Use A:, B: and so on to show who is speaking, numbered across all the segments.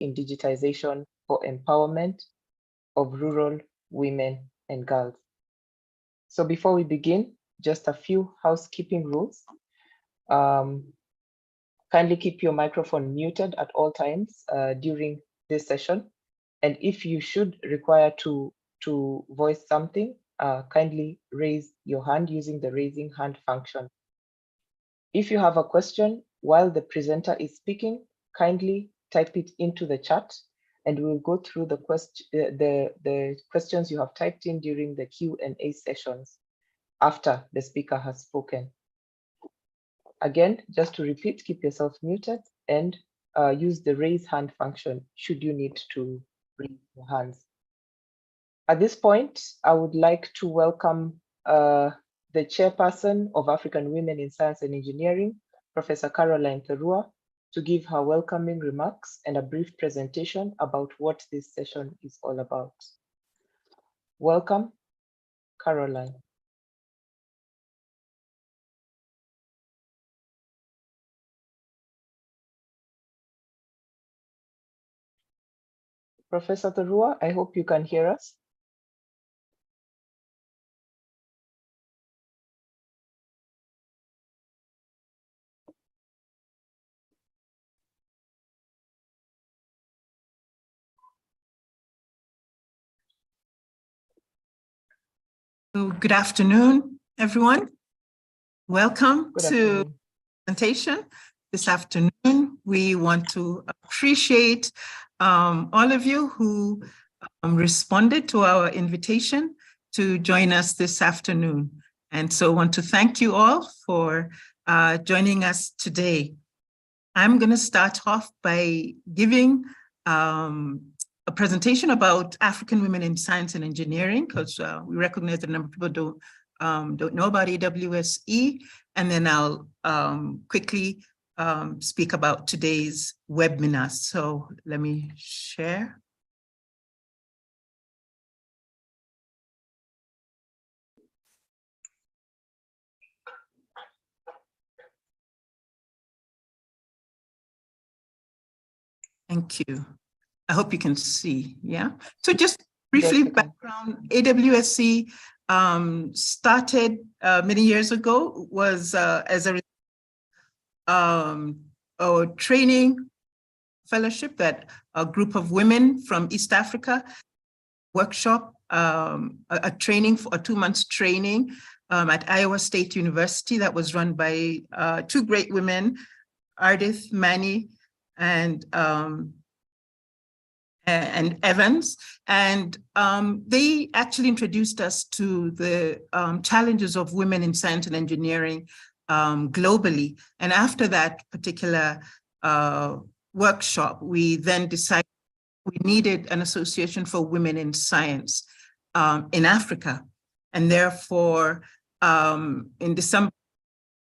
A: in digitization for empowerment of rural women and girls. So before we begin, just a few housekeeping rules. Kindly keep your microphone muted at all times during this session. And if you should require to voice something, kindly raise your hand using the raising hand function. If you have a question while the presenter is speaking, kindly type it into the chat and we'll go through the questions you have typed in during the Q&A sessions after the speaker has spoken. Again, just to repeat, keep yourself muted and use the raise hand function should you need to raise your hands. At this point, I would like to welcome the chairperson of African Women in Science and Engineering, Professor Caroline Terua, to give her welcoming remarks and a brief presentation about what this session is all about. Welcome, Caroline. Professor Terua, I hope you can hear us.
B: So good afternoon, everyone. Welcome to the presentation this afternoon. We want to appreciate all of you who responded to our invitation to join us this afternoon. And so I want to thank you all for joining us today. I'm going to start off by giving a presentation about African women in science and engineering, because we recognize that a number of people don't know about AWSE, and then I'll quickly speak about today's webinar. So let me share. Thank you. I hope you can see, yeah? So just briefly, background, AWSE started many years ago, was as a training fellowship that a group of women from East Africa workshop, a training, for a 2 months training at Iowa State University that was run by two great women, Ardith Mani and Evans, and they actually introduced us to the challenges of women in science and engineering globally. And after that particular workshop, we then decided we needed an association for women in science in Africa. And therefore, in December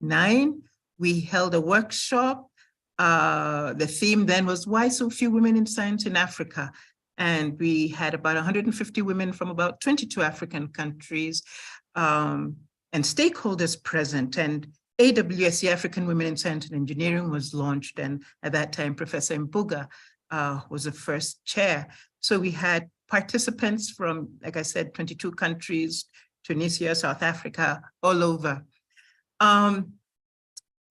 B: 2009, we held a workshop. The theme then was, why so few women in science in Africa? And we had about 150 women from about 22 African countries and stakeholders present. And AWSE, African Women in Science and Engineering, was launched. And at that time, Professor Mbuga was the first chair. So we had participants from, like I said, 22 countries, Tunisia, South Africa, all over.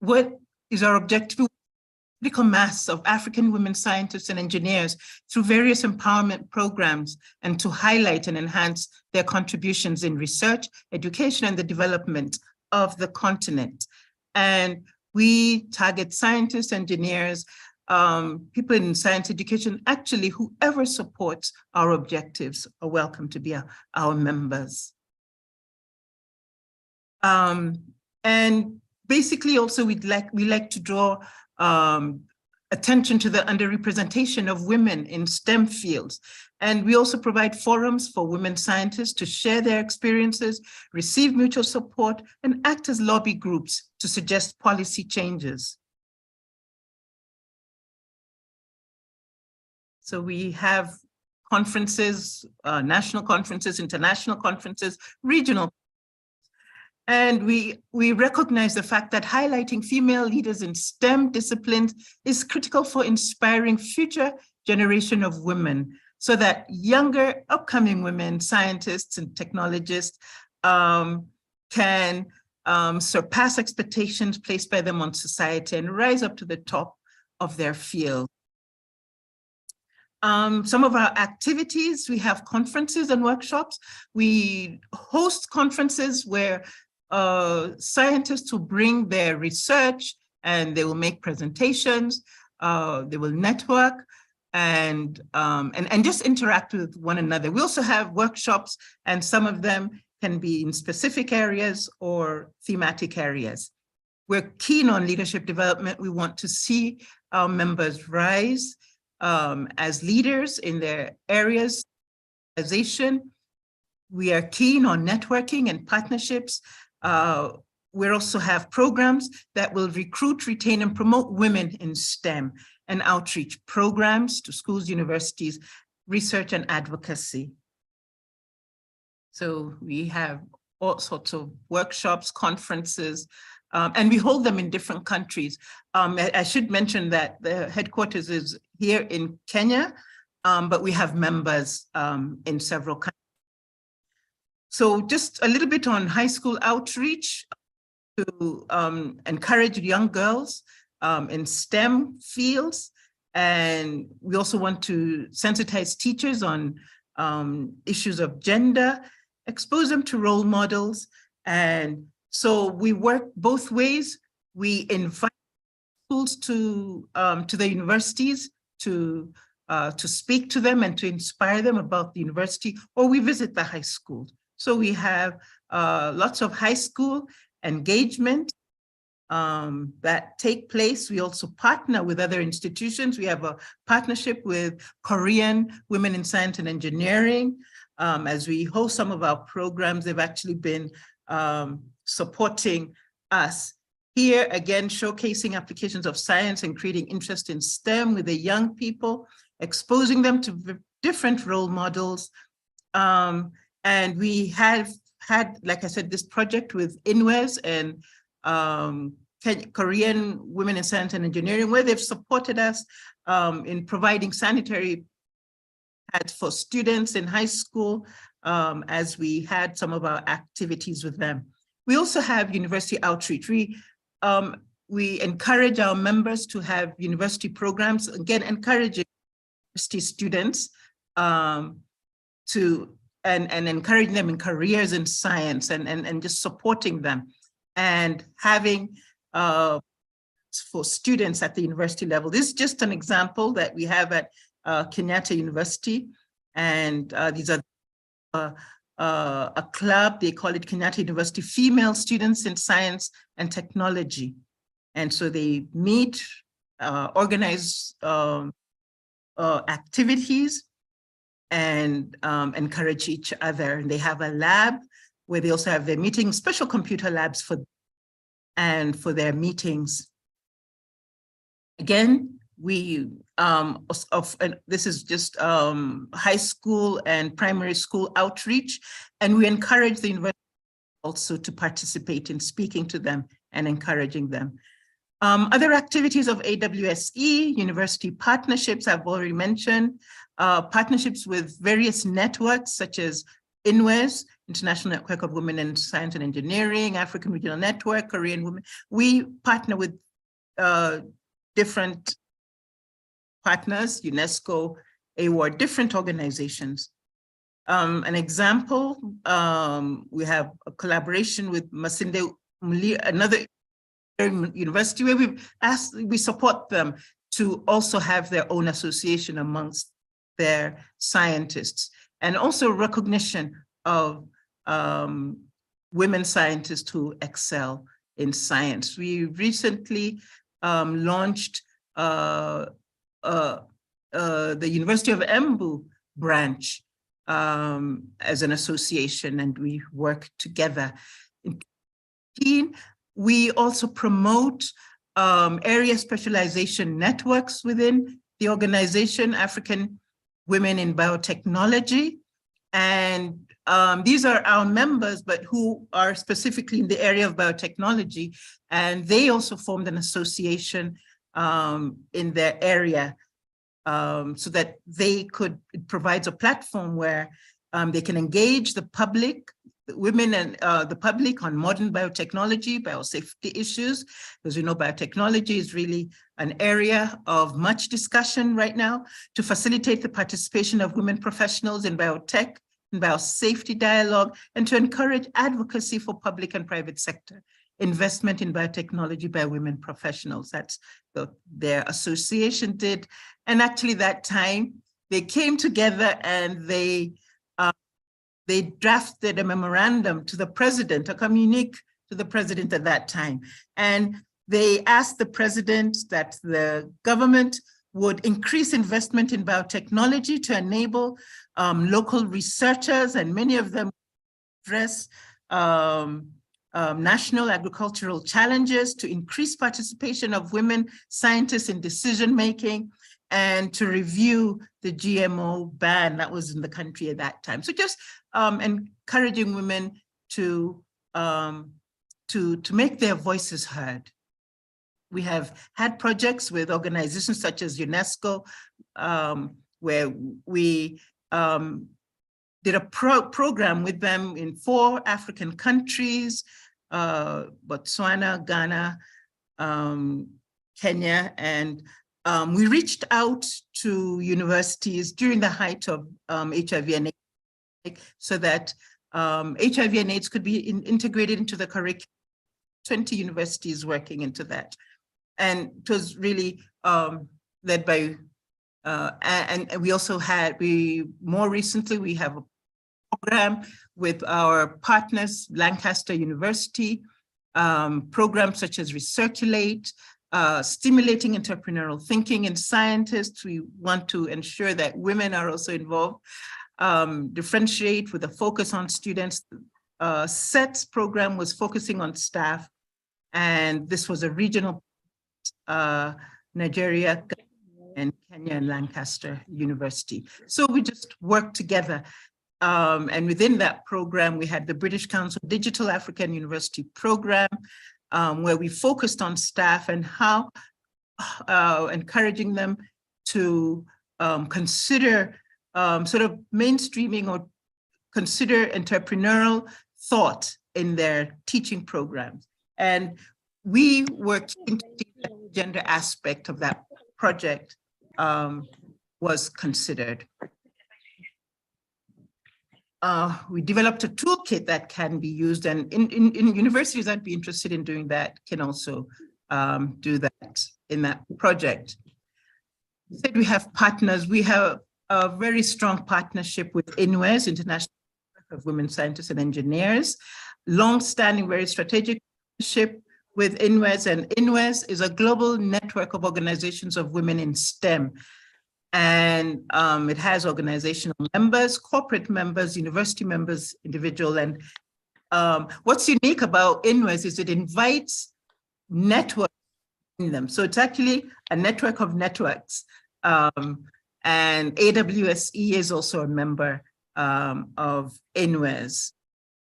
B: What is our objective? Critical mass of African women scientists and engineers through various empowerment programs, and to highlight and enhance their contributions in research, education, and the development of the continent. And we target scientists, engineers, people in science education. Actually, whoever supports our objectives are welcome to be our members. And basically also we like to draw attention to the underrepresentation of women in STEM fields. And we also provide forums for women scientists to share their experiences, receive mutual support, and act as lobby groups to suggest policy changes. So we have conferences, national conferences, international conferences, regional. And we recognize the fact that highlighting female leaders in STEM disciplines is critical for inspiring future generation of women so that younger upcoming women, scientists and technologists can surpass expectations placed by them on society and rise up to the top of their field. Some of our activities, we have conferences and workshops. We host conferences where scientists will bring their research and they will make presentations, they will network and just interact with one another. We also have workshops, and some of them can be in specific areas or thematic areas. We're keen on leadership development. We want to see our members rise as leaders in their areas. We are keen on networking and partnerships. We also have programs that will recruit, retain, and promote women in STEM and outreach programs to schools, universities, research, and advocacy. So we have all sorts of workshops, conferences, and we hold them in different countries. I should mention that the headquarters is here in Kenya, but we have members in several countries. So just a little bit on high school outreach to encourage young girls in STEM fields. And we also want to sensitize teachers on issues of gender, expose them to role models. And so we work both ways. We invite schools to the universities to speak to them and to inspire them about the university, or we visit the high school. So we have lots of high school engagement that take place. We also partner with other institutions. We have a partnership with Korean Women in Science and Engineering. As we host some of our programs, they've actually been supporting us. Here, again, showcasing applications of science and creating interest in STEM with the young people, exposing them to different role models. And we have had, like I said, this project with INWES and Korean Women in Science and Engineering, where they've supported us in providing sanitary pads for students in high school as we had some of our activities with them. We also have university outreach. We encourage our members to have university programs, again, encouraging university students and encouraging them in careers in science and just supporting them and having for students at the university level. This is just an example that we have at Kenyatta University. And these are a club, they call it Kenyatta University Female Students in Science and Technology. And so they meet, organize activities, and encourage each other. And they have a lab where they also have their meetings, special computer labs for their meetings. Again, we this is just high school and primary school outreach, and we encourage the university also to participate in speaking to them and encouraging them. Other activities of AWSE, university partnerships, I've already mentioned, partnerships with various networks such as INWES, International Network of Women in Science and Engineering, African Regional Network, Korean Women. We partner with different partners, UNESCO, AWARD, different organizations. An example, we have a collaboration with Masinde Muliro, another university where we support them to also have their own association amongst their scientists, and also recognition of women scientists who excel in science. We recently launched the University of Embu branch as an association, and we work together. We also promote area specialization networks within the organization, African Women in Biotechnology. And these are our members, but who are specifically in the area of biotechnology. And they also formed an association in their area. so that it provides a platform where they can engage the public, women and the public on modern biotechnology, biosafety issues, because we know biotechnology is really an area of much discussion right now, to facilitate the participation of women professionals in biotech and biosafety dialogue, and to encourage advocacy for public and private sector investment in biotechnology by women professionals. That's what their association did. And actually that time they came together and they drafted a memorandum to the president, a communique to the president at that time. And they asked the president that the government would increase investment in biotechnology to enable local researchers, and many of them address national agricultural challenges, to increase participation of women scientists in decision-making, and to review the GMO ban that was in the country at that time. So just encouraging women to make their voices heard. We have had projects with organizations such as UNESCO, where we did a program with them in 4 African countries, Botswana, Ghana, Kenya, and we reached out to universities during the height of HIV and AIDS, so that HIV and AIDS could be integrated into the curriculum. 20 universities working into that. And it was really led by, and we also had, more recently, we have a program with our partners, Lancaster University, programs such as Recirculate, stimulating entrepreneurial thinking in scientists. We want to ensure that women are also involved. Differentiate with a focus on students. SETS program was focusing on staff, and this was a regional Nigeria and Kenya and Lancaster University. So we just worked together. And within that program, we had the British Council Digital African University program, where we focused on staff and how encouraging them to consider sort of mainstreaming or consider entrepreneurial thought in their teaching programs. And we were keen to see that the gender aspect of that project was considered. We developed a toolkit that can be used, and in universities that'd be interested in doing that can also do that in that project. Said we have partners. We have a very strong partnership with INWES, International Network of Women Scientists and Engineers, long-standing, very strategic partnership with INWES, and INWES is a global network of organizations of women in STEM. And it has organizational members, corporate members, university members, individual. And what's unique about INWES is it invites networks in them. So it's actually a network of networks. And AWSE is also a member of INWES.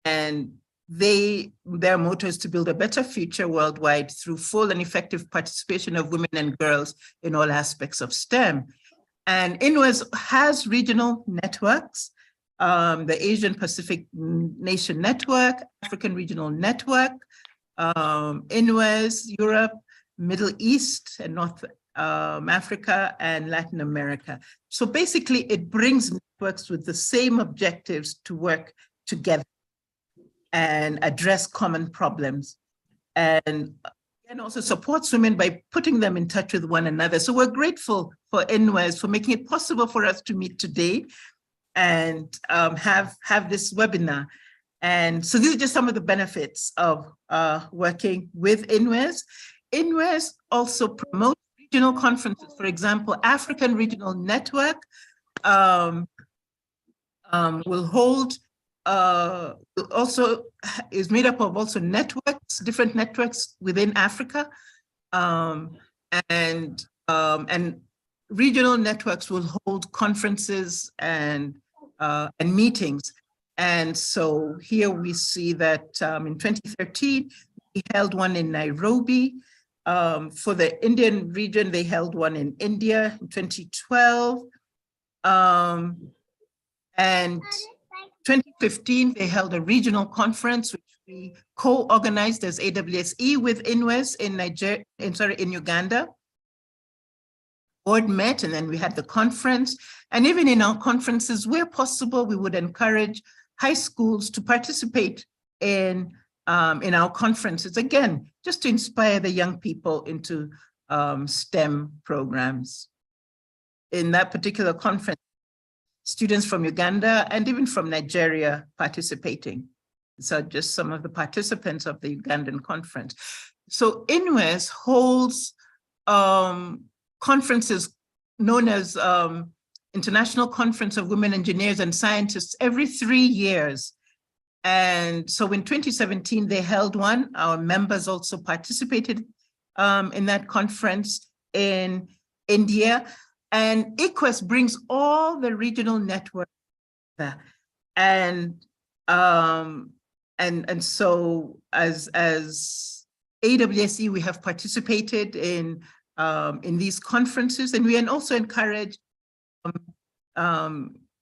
B: And their motto is to build a better future worldwide through full and effective participation of women and girls in all aspects of STEM. And INWES has regional networks, the Asian Pacific Nation Network, African Regional Network, INWES, Europe, Middle East, and North Africa, and Latin America. So basically, it brings networks with the same objectives to work together and address common problems. And also supports women by putting them in touch with one another. So we're grateful for INWES for making it possible for us to meet today and have this webinar. And so these are just some of the benefits of working with INWES. INWES also promotes regional conferences. For example, African Regional Network will hold also is made up of also networks, different networks within Africa, and regional networks will hold conferences and meetings. And so here we see that in 2013, we held one in Nairobi, For the Indian region, they held one in India in 2012. And 2015, they held a regional conference, which we co-organized as AWSE with INWES in Uganda. Board met, and then we had the conference. And even in our conferences, where possible, we would encourage high schools to participate in our conferences, again, just to inspire the young people into STEM programs. In that particular conference, students from Uganda and even from Nigeria participating. So just some of the participants of the Ugandan conference. So INWES holds conferences known as International Conference of Women Engineers and Scientists every 3 years. And so in 2017, they held one. Our members also participated in that conference in India. And ICWES brings all the regional networks there. And so as AWSE, we have participated in these conferences, and we also encourage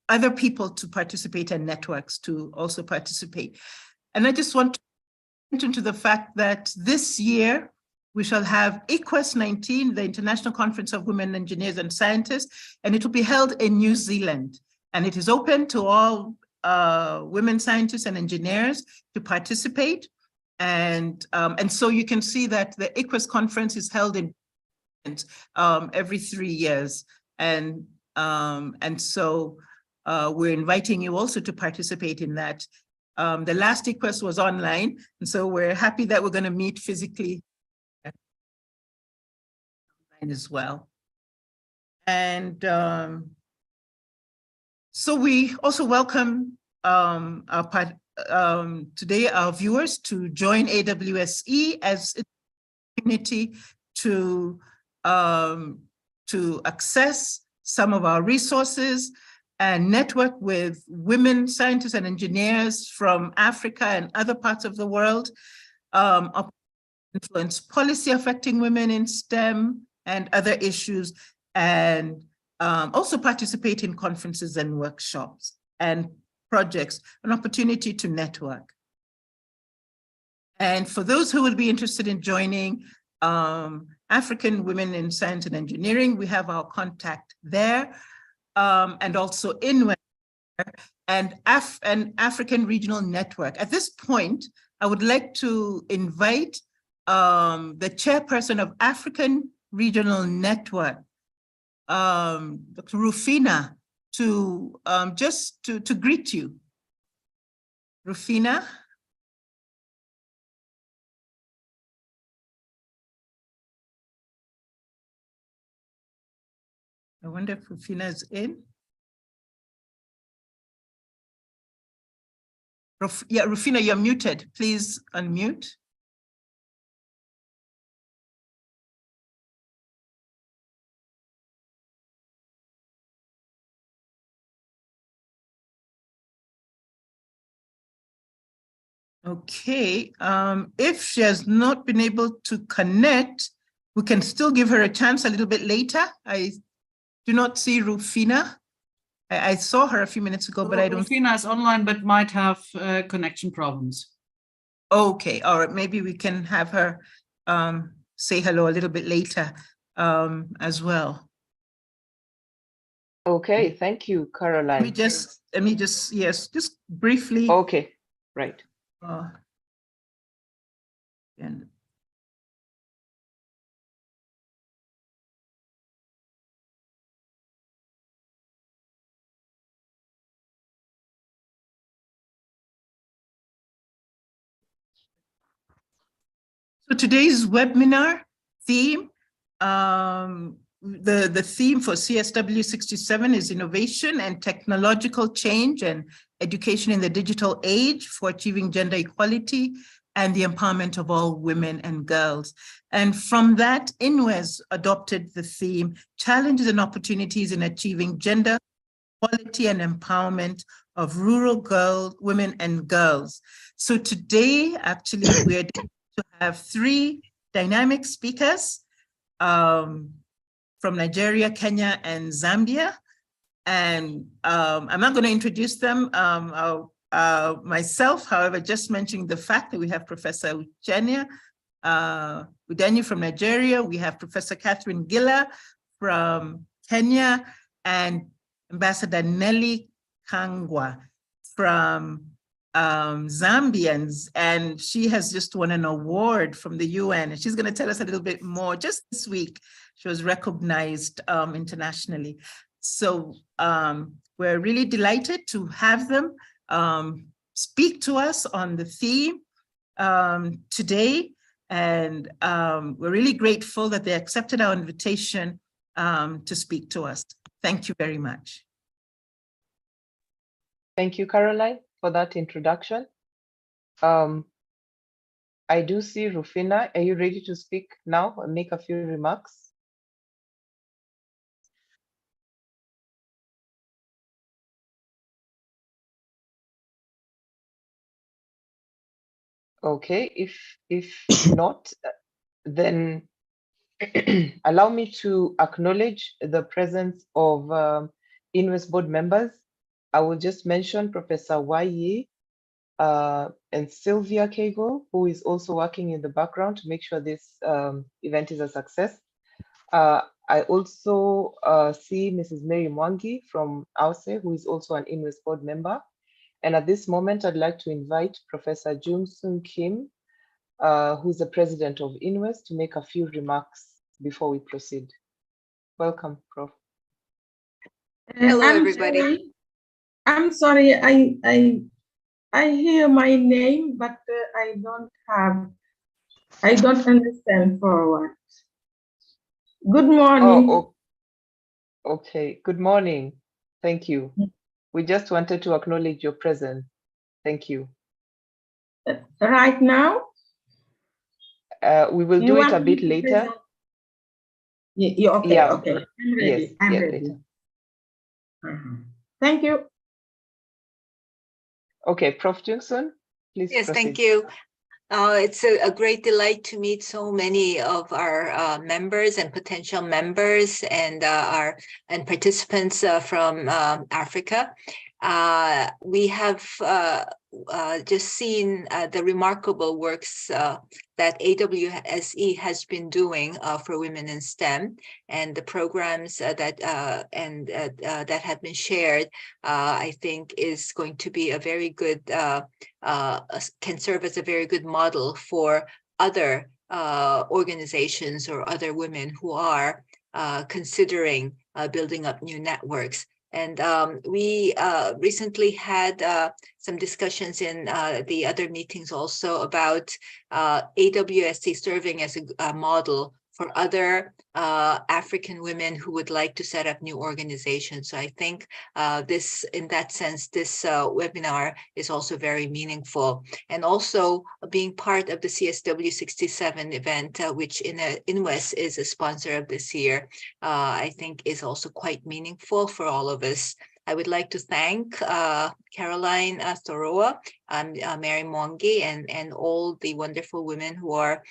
B: other people to participate and networks to also participate. And I just want to mention to the fact that this year, we shall have ICWES 19, the International Conference of Women Engineers and Scientists, and it will be held in New Zealand. And it is open to all women scientists and engineers to participate. And so you can see that the ICWES conference is held in every 3 years. And so we're inviting you also to participate in that. The last ICWES was online, and so we're happy that we're going to meet physically as well. And so we also welcome today our viewers to join AWSE as a community to access some of our resources and network with women scientists and engineers from Africa and other parts of the world, influence policy affecting women in STEM and other issues, and also participate in conferences and workshops and projects, an opportunity to network. And for those who will be interested in joining African Women in Science and Engineering, we have our contact there, and also INWES and an African Regional Network. At this point, I would like to invite the chairperson of African Regional Network, Dr. Rufina, to just to greet you. Rufina. I wonder if Rufina is in. Yeah, Rufina, you're muted. Please unmute. Okay, if she has not been able to connect, we can still give her a chance a little bit later. I do not see Rufina. I saw her a few minutes ago, but I don't.
C: Rufina is online, but might have connection problems.
B: Okay, all right, maybe we can have her say hello a little bit later as well.
A: Okay, thank you, Caroline.
B: Let me just, yes, just briefly.
A: Okay, right.
B: And so today's webinar theme, the theme for CSW 67 is innovation and technological change and education in the digital age for achieving gender equality and the empowerment of all women and girls. And from that, INWES adopted the theme, challenges and opportunities in achieving gender equality and empowerment of rural women and girls. So today, actually, we're to have 3 dynamic speakers from Nigeria, Kenya, and Zambia. And I'm not going to introduce them myself, however, just mentioning the fact that we have Professor Udenyo from Nigeria, we have Professor Catherine Gilla from Kenya, and Ambassador Nelly Kangwa from Zambians, and she has just won an award from the UN, and she's going to tell us a little bit more. Just this week, she was recognized internationally. So we're really delighted to have them speak to us on the theme today, and we're really grateful that they accepted our invitation to speak to us. Thank you very much.
A: Thank you, Caroline, for that introduction. I do see Rufina. Are you ready to speak now and make a few remarks? Okay, if not, then allow me to acknowledge the presence of INWES board members. I will just mention Professor Waye and Sylvia Kegel, who is also working in the background to make sure this event is a success. I also see Mrs. Mary Mwangi from AUSE, who is also an INWES board member. And at this moment, I'd like to invite Professor Jung-Soon Kim, who's the president of INWES, to make a few remarks before we proceed. Welcome, Prof.
D: Hello, everybody.
E: I'm sorry, I hear my name, but I don't understand forward. Good morning.
A: Oh, okay. Good morning. Thank you. We just wanted to acknowledge your presence. Thank you.
E: Right now?
A: We will do it a bit later.
E: Yeah, okay,
A: Yeah,
E: okay. I'm ready.
A: Yes,
E: I'm
A: yeah,
E: ready.
A: later.
E: Thank you.
A: Okay, Prof. Jung-Soon, please
D: Yes,
A: proceed.
D: thank you. It's a great delight to meet so many of our members and potential members and participants from Africa. We have just seen the remarkable works that AWSE has been doing for women in STEM, and the programs that have been shared. I think is going to be a very good can serve as a very good model for other organizations or other women who are considering building up new networks. And we recently had some discussions in the other meetings also about AWSE serving as a model for other African women who would like to set up new organizations. So I think in that sense, this webinar is also very meaningful. And also being part of the CSW 67 event, which INWES is a sponsor of this year, I think is also quite meaningful for all of us. I would like to thank Caroline Thoroa, Mary Mwangi, and all the wonderful women who are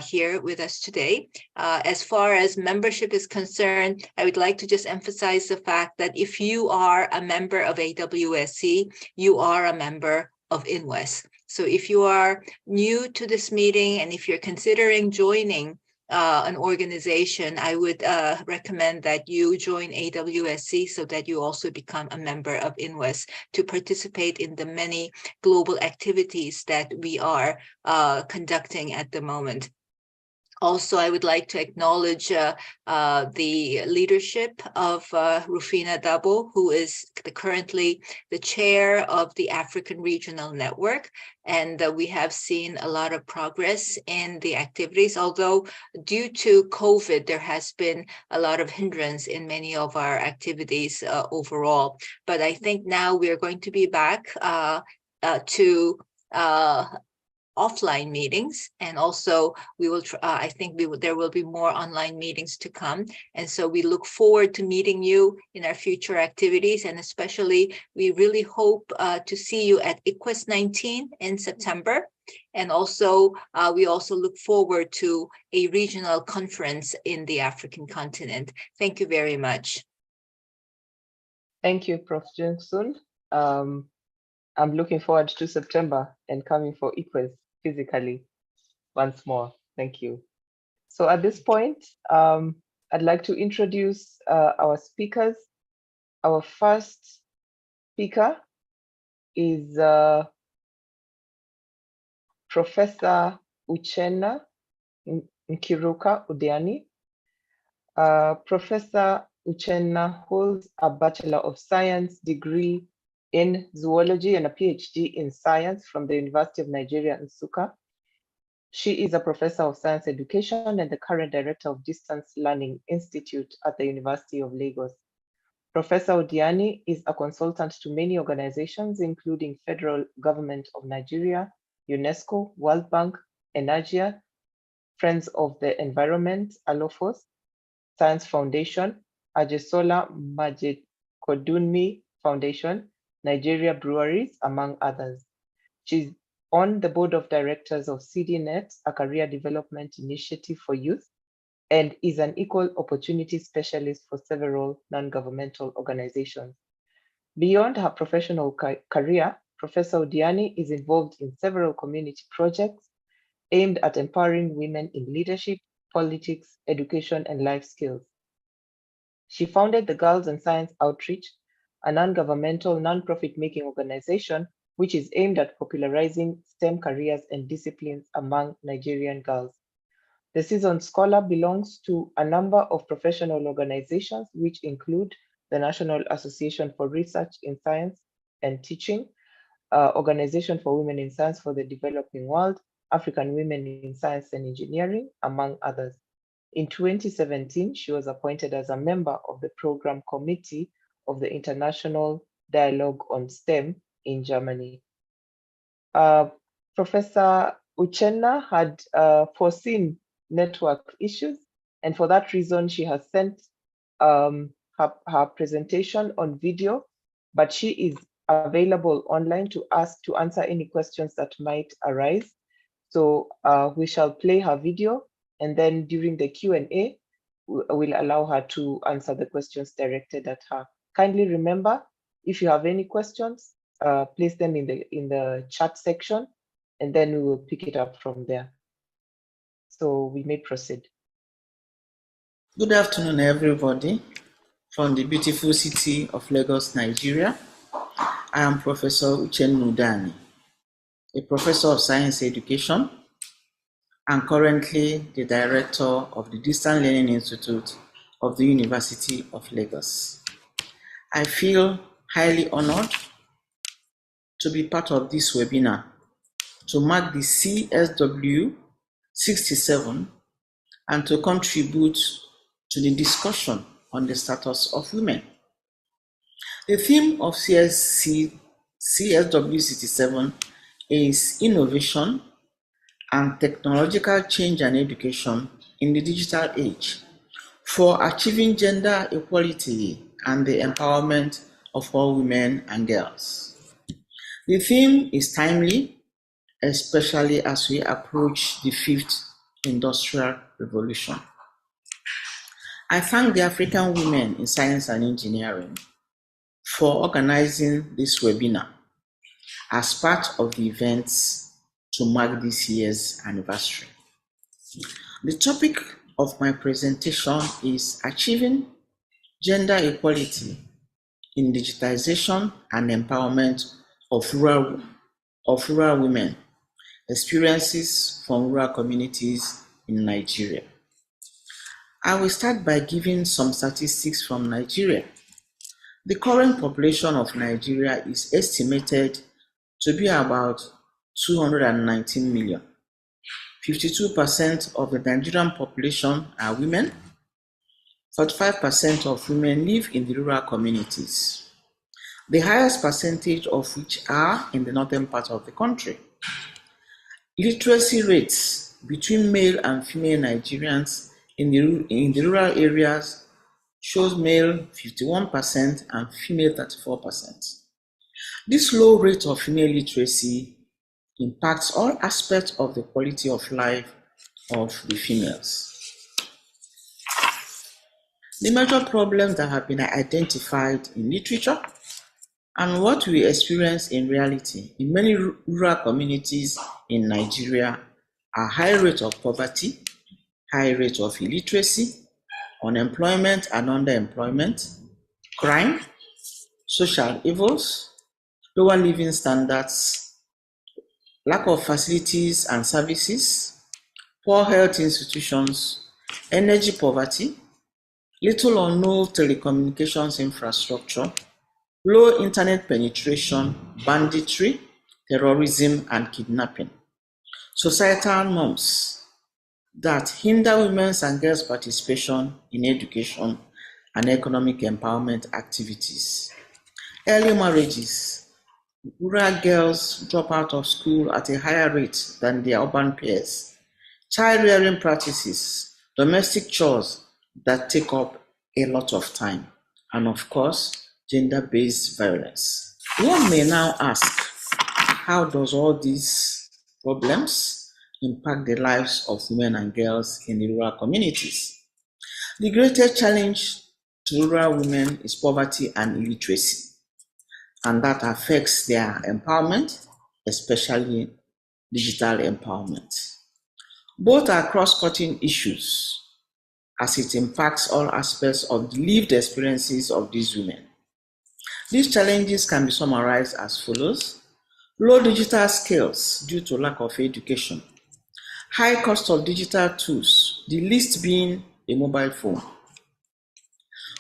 D: here with us today. As far as membership is concerned, I would like to just emphasize the fact that if you are a member of AWSE, you are a member of INWES. So if you are new to this meeting and if you're considering joining an organization, I would recommend that you join AWSE so that you also become a member of INWES to participate in the many global activities that we are conducting at the moment. Also, I would like to acknowledge the leadership of Rufina Dabo, who is currently the chair of the African Regional Network. And we have seen a lot of progress in the activities, although due to COVID, there has been a lot of hindrance in many of our activities overall. But I think now we are going to be back to offline meetings, and also we will I think there will be more online meetings to come, and so we look forward to meeting you in our future activities, and especially we really hope to see you at ICWES 19 in September. And also, we also look forward to a regional conference in the African continent. Thank you very much.
A: Thank you, Prof. Jung-Soon. I'm looking forward to September and coming for EQUES physically once more. Thank you. So at this point, I'd like to introduce our speakers. Our first speaker is Professor Uchenna Nkiruka Udiani. Professor Uchenna holds a Bachelor of Science degree in zoology and a PhD in science from the University of Nigeria, Nsukka. She is a professor of science education and the current director of Distance Learning Institute at the University of Lagos. Professor Udiani is a consultant to many organizations, including Federal Government of Nigeria, UNESCO, World Bank, Energia, Friends of the Environment, Alofos, Science Foundation, Ajesola Majekodunmi Foundation, Nigeria Breweries, among others. She's on the board of directors of CDNet, a career development initiative for youth, and is an equal opportunity specialist for several non-governmental organizations. Beyond her professional career, Professor Udiani is involved in several community projects aimed at empowering women in leadership, politics, education, and life skills. She founded the Girls and Science Outreach, a non-governmental, non-profit-making organization which is aimed at popularizing STEM careers and disciplines among Nigerian girls. The Seasoned Scholar belongs to a number of professional organizations, which include the National Association for Research in Science and Teaching, Organization for Women in Science for the Developing World, African Women in Science and Engineering, among others. In 2017, she was appointed as a member of the Program Committee of the International Dialogue on STEM in Germany. Professor Uchenna had foreseen network issues, and for that reason, she has sent her presentation on video, but she is available online to answer any questions that might arise. So we shall play her video, and then during the Q&A, we'll allow her to answer the questions directed at her. Kindly remember, if you have any questions, place them in the chat section, and then we will pick it up from there. So we may proceed.
F: Good afternoon, everybody, from the beautiful city of Lagos, Nigeria. I am Professor Uchenna Udiani, a professor of science education, and currently the director of the Distance Learning Institute of the University of Lagos. I feel highly honored to be part of this webinar to mark the CSW 67 and to contribute to the discussion on the status of women. The theme of CSW 67 is innovation and technological change and education in the digital age for achieving gender equality and the empowerment of all women and girls. The theme is timely, especially as we approach the 5th Industrial Revolution. I thank the African Women in Science and Engineering for organizing this webinar as part of the events to mark this year's anniversary. The topic of my presentation is Achieving Gender Equality in Digitization and Empowerment of Rural Women, Experiences from Rural Communities in Nigeria. I will start by giving some statistics from Nigeria. The current population of Nigeria is estimated to be about 219 million. 52% of the Nigerian population are women. 45% of women live in the rural communities, the highest percentage of which are in the northern part of the country. Literacy rates between male and female Nigerians in the rural areas shows male 51% and female 34%. This low rate of female literacy impacts all aspects of the quality of life of the females. The major problems that have been identified in literature and what we experience in reality in many rural communities in Nigeria are high rate of poverty, high rate of illiteracy, unemployment and underemployment, crime, social evils, lower living standards, lack of facilities and services, poor health institutions, energy poverty, little or no telecommunications infrastructure, low internet penetration, banditry, terrorism, and kidnapping. Societal norms that hinder women's and girls' participation in education and economic empowerment activities. Early marriages. Rural girls drop out of school at a higher rate than their urban peers. Child-rearing practices, domestic chores that take up a lot of time, and of course, gender-based violence. One may now ask, how does all these problems impact the lives of women and girls in the rural communities? The greatest challenge to rural women is poverty and illiteracy, and that affects their empowerment, especially digital empowerment. Both are cross-cutting issues as it impacts all aspects of the lived experiences of these women. These challenges can be summarized as follows: low digital skills due to lack of education, high cost of digital tools, the least being a mobile phone,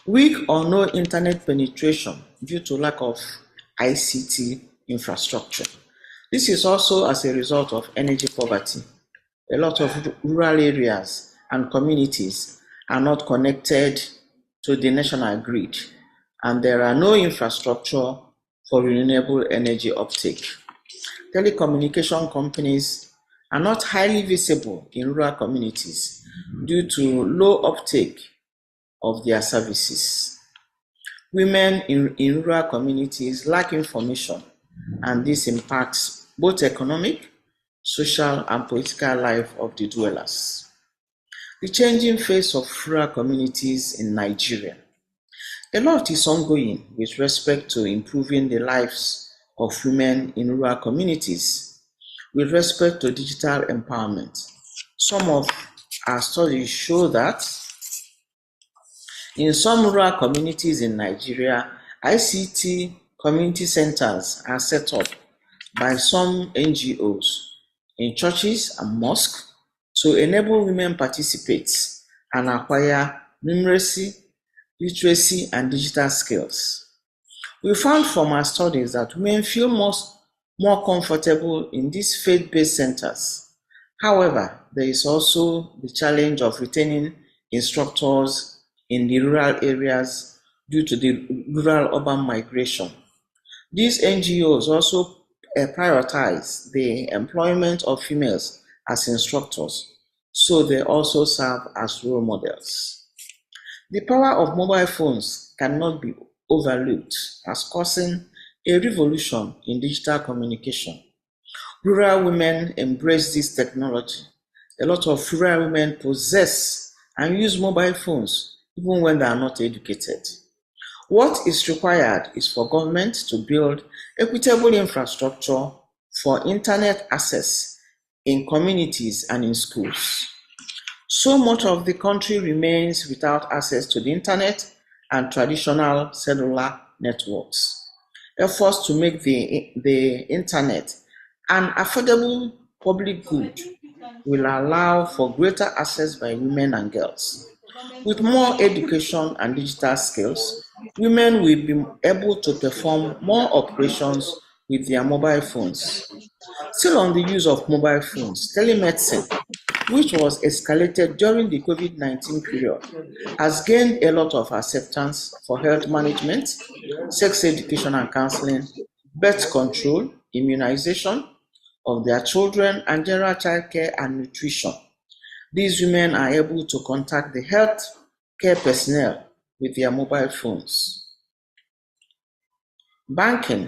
F: weak or no internet penetration due to lack of ICT infrastructure. This is also as a result of energy poverty. A lot of rural areas and communities are not connected to the national grid, and there are no infrastructure for renewable energy uptake. Telecommunication companies are not highly visible in rural communities due to low uptake of their services. Women in rural communities lack information, and this impacts both economic, social, and political life of the dwellers. The changing face of rural communities in Nigeria. A lot is ongoing with respect to improving the lives of women in rural communities with respect to digital empowerment. Some of our studies show that in some rural communities in Nigeria, ICT community centers are set up by some NGOs in churches and mosques to enable women participate and acquire numeracy, literacy, and digital skills. We found from our studies that women feel more comfortable in these faith-based centers. However, there is also the challenge of retaining instructors in the rural areas due to the rural-urban migration. These NGOs also prioritize the employment of females as instructors, so they also serve as role models. The power of mobile phones cannot be overlooked as causing a revolution in digital communication. Rural women embrace this technology. A lot of rural women possess and use mobile phones even when they are not educated. What is required is for government to build equitable infrastructure for internet access in communities and in schools. So much of the country remains without access to the internet and traditional cellular networks. Efforts to make the internet an affordable public good will allow for greater access by women and girls. With more education and digital skills, women will be able to perform more operations with their mobile phones. Still on the use of mobile phones, telemedicine, which was escalated during the COVID-19 period, has gained a lot of acceptance for health management, sex education and counseling, birth control, immunization of their children, and general child care and nutrition. These women are able to contact the health care personnel with their mobile phones. Banking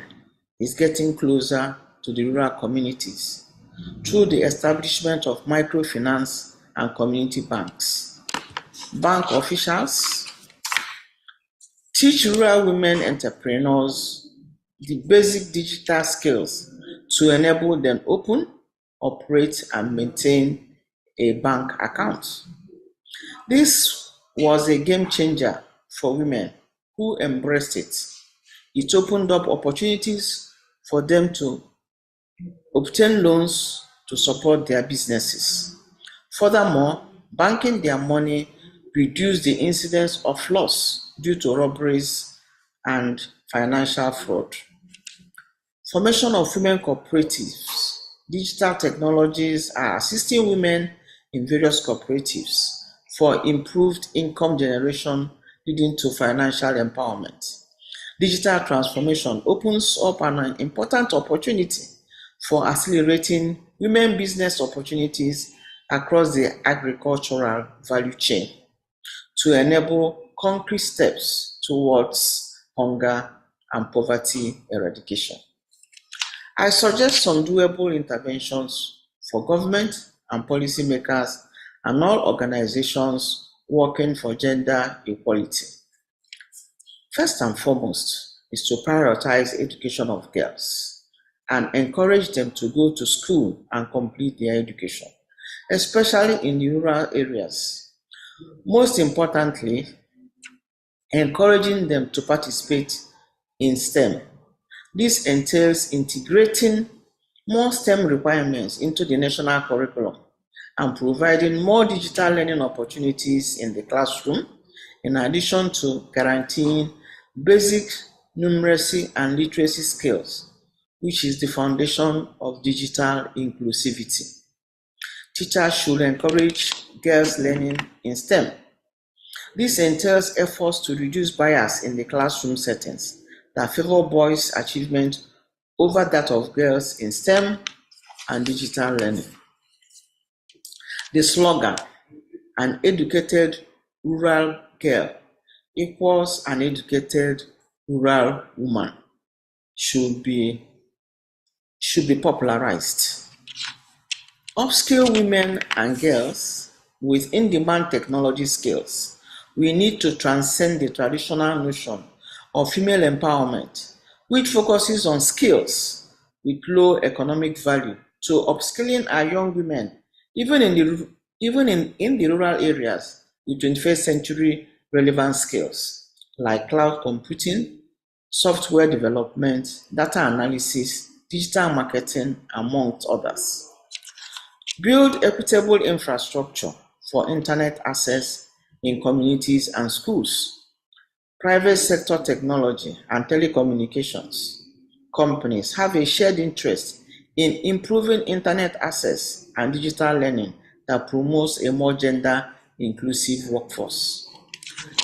F: is getting closer to the rural communities through the establishment of microfinance and community banks. Bank officials teach rural women entrepreneurs the basic digital skills to enable them open, operate, and maintain a bank account. This was a game changer for women who embraced it. It opened up opportunities for them to obtain loans to support their businesses. Furthermore, banking their money reduced the incidence of loss due to robberies and financial fraud. Formation of women cooperatives. Digital technologies are assisting women in various cooperatives for improved income generation, leading to financial empowerment. Digital transformation opens up an important opportunity for accelerating women business opportunities across the agricultural value chain to enable concrete steps towards hunger and poverty eradication. I suggest some doable interventions for government and policymakers and all organizations working for gender equality. First and foremost is to prioritize education of girls and encourage them to go to school and complete their education, especially in the rural areas. Most importantly, encouraging them to participate in STEM. This entails integrating more STEM requirements into the national curriculum and providing more digital learning opportunities in the classroom, in addition to guaranteeing basic numeracy and literacy skills, which is the foundation of digital inclusivity. Teachers should encourage girls learning in STEM. This entails efforts to reduce bias in the classroom settings that favor boys' achievement over that of girls in STEM and digital learning. The slogan, "An educated rural girl equals an educated rural woman," should be popularized. Upskill women and girls with in-demand technology skills. We need to transcend the traditional notion of female empowerment, which focuses on skills with low economic value, to upskilling our young women, even in the rural areas, with 21st century relevant skills like cloud computing, software development, data analysis, digital marketing, amongst others. Build equitable infrastructure for internet access in communities and schools. Private sector technology and telecommunications companies have a shared interest in improving internet access and digital learning that promotes a more gender-inclusive workforce.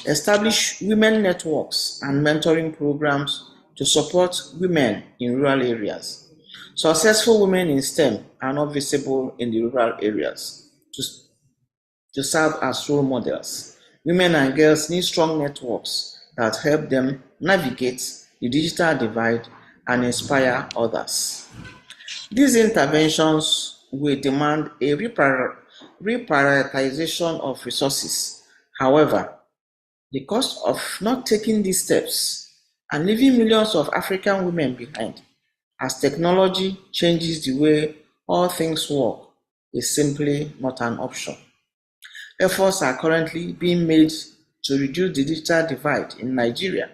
F: Establish women networks and mentoring programs to support women in rural areas. Successful women in STEM are not visible in the rural areas to serve as role models. Women and girls need strong networks that help them navigate the digital divide and inspire others. These interventions will demand a reprioritization of resources. However, the cost of not taking these steps and leaving millions of African women behind as technology changes the way all things work is simply not an option. Efforts are currently being made to reduce the digital divide in Nigeria,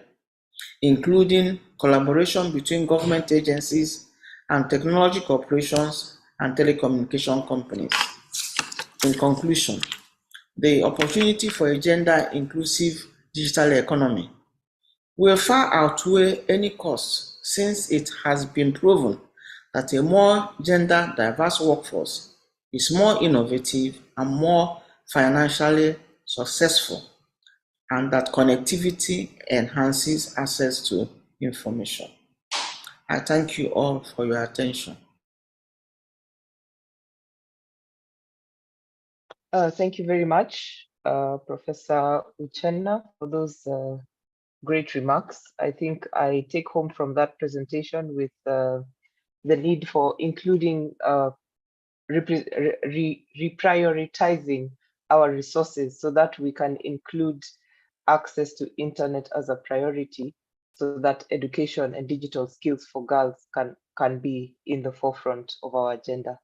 F: including collaboration between government agencies and technology corporations and telecommunication companies. In conclusion, the opportunity for a gender-inclusive digital economy will far outweigh any cost, since it has been proven that a more gender-diverse workforce is more innovative and more financially successful, and that connectivity enhances access to information. I thank you all for your attention.
A: Thank you very much, Professor Uchenna, for those great remarks. I think I take home from that presentation with the need for including reprioritizing our resources so that we can include access to internet as a priority, so that education and digital skills for girls can be in the forefront of our agenda.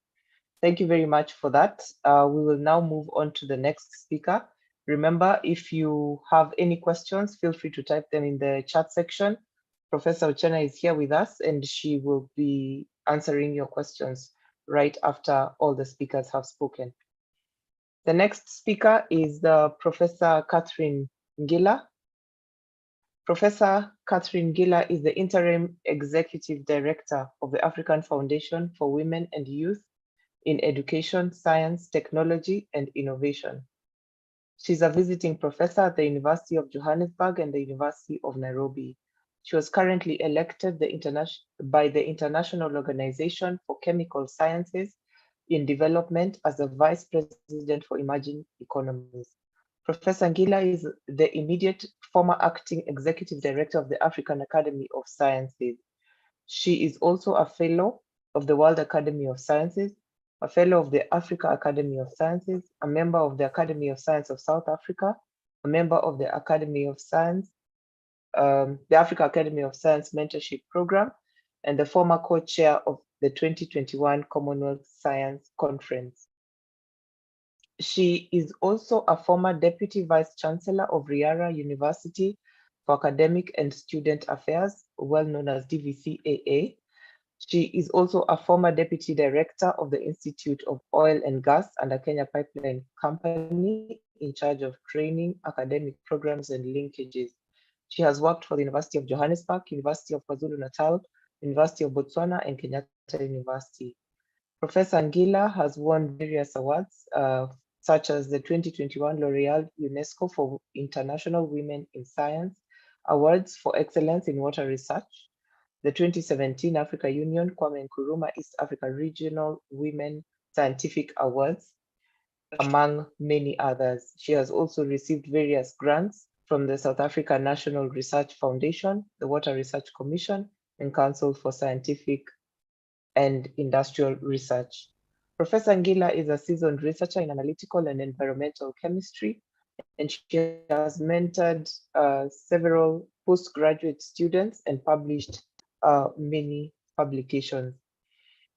A: Thank you very much for that. We will now move on to the next speaker. Remember, if you have any questions, feel free to type them in the chat section. Professor Uchenna is here with us and she will be answering your questions right after all the speakers have spoken. The next speaker is Professor Catherine Ngila. Professor Catherine Ngila is the Interim Executive Director of the African Foundation for Women and Youth in Education, Science, Technology, and Innovation. She's a visiting professor at the University of Johannesburg and the University of Nairobi. She was currently elected by the International Organization for Chemical Sciences in Development as the Vice President for Emerging Economies. Professor Ngila is the immediate former acting executive director of the African Academy of Sciences. She is also a fellow of the World Academy of Sciences, a fellow of the Africa Academy of Sciences, a member of the Academy of Science of South Africa, a member of the Academy of Science, the Africa Academy of Science Mentorship Program, and the former co-chair of the 2021 Commonwealth Science Conference. She is also a former Deputy Vice Chancellor of Riara University for Academic and Student Affairs, well known as DVCAA. She is also a former Deputy Director of the Institute of Oil and Gas and a Kenya Pipeline Company in charge of training, academic programs, and linkages. She has worked for the University of Johannesburg, University of KwaZulu-Natal, University of Botswana, and Kenyatta University. Professor Ngila has won various awards, such as the 2021 L'Oreal UNESCO for International Women in Science Awards for Excellence in Water Research, the 2017 Africa Union Kwame Nkrumah East Africa Regional Women Scientific Awards, among many others. She has also received various grants from the South Africa National Research Foundation, the Water Research Commission, and Council for Scientific and Industrial Research. Professor Ngila is a seasoned researcher in analytical and environmental chemistry, and she has mentored several postgraduate students and published many publications.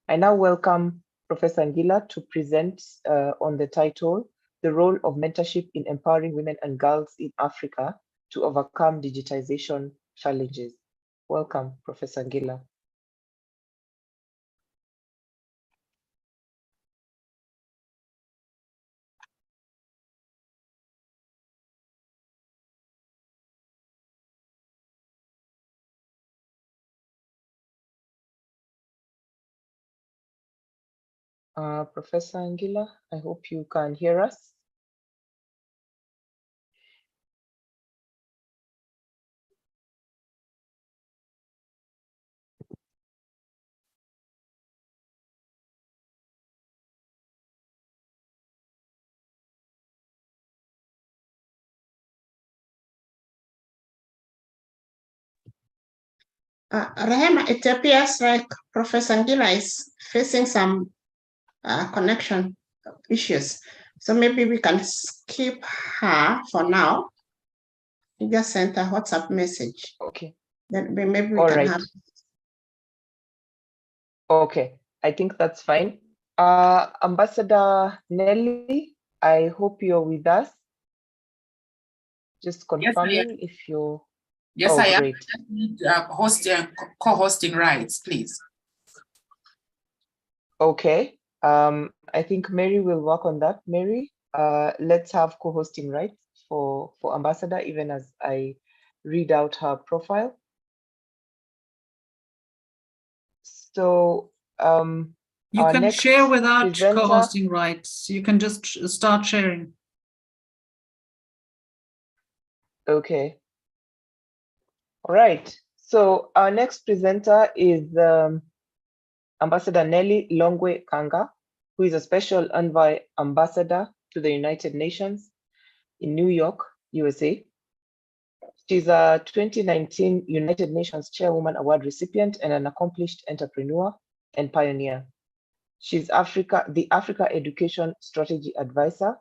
A: I now welcome Professor Ngila to present on the title, The Role of Mentorship in Empowering Women and Girls in Africa to Overcome Digitization Challenges. Welcome, Professor Ngila. Professor Ngila, I hope you can hear us.
G: Rehema, it appears like Professor Ngila is facing some connection issues. So maybe we can skip her for now. You just sent a WhatsApp message.
A: Okay.
G: Then maybe we
A: All
G: can
A: right.
G: have.
A: Okay, I think that's fine. Ambassador Nelly, I hope you're with us. Just confirming if you're.
H: Yes, I am.
A: Great.
H: I need co-hosting rights, please.
A: Okay. I think Mary will work on that. Mary, let's have co-hosting rights for Ambassador, even as I read out her profile. So
C: you can share without co-hosting rights. You can just start sharing.
A: Okay. All right. So our next presenter is Ambassador Nelly Longwe Kanga, who is a special envoy ambassador to the United Nations in New York, USA. She's a 2019 United Nations Chairwoman Award recipient and an accomplished entrepreneur and pioneer. She's the Africa Education Strategy Advisor,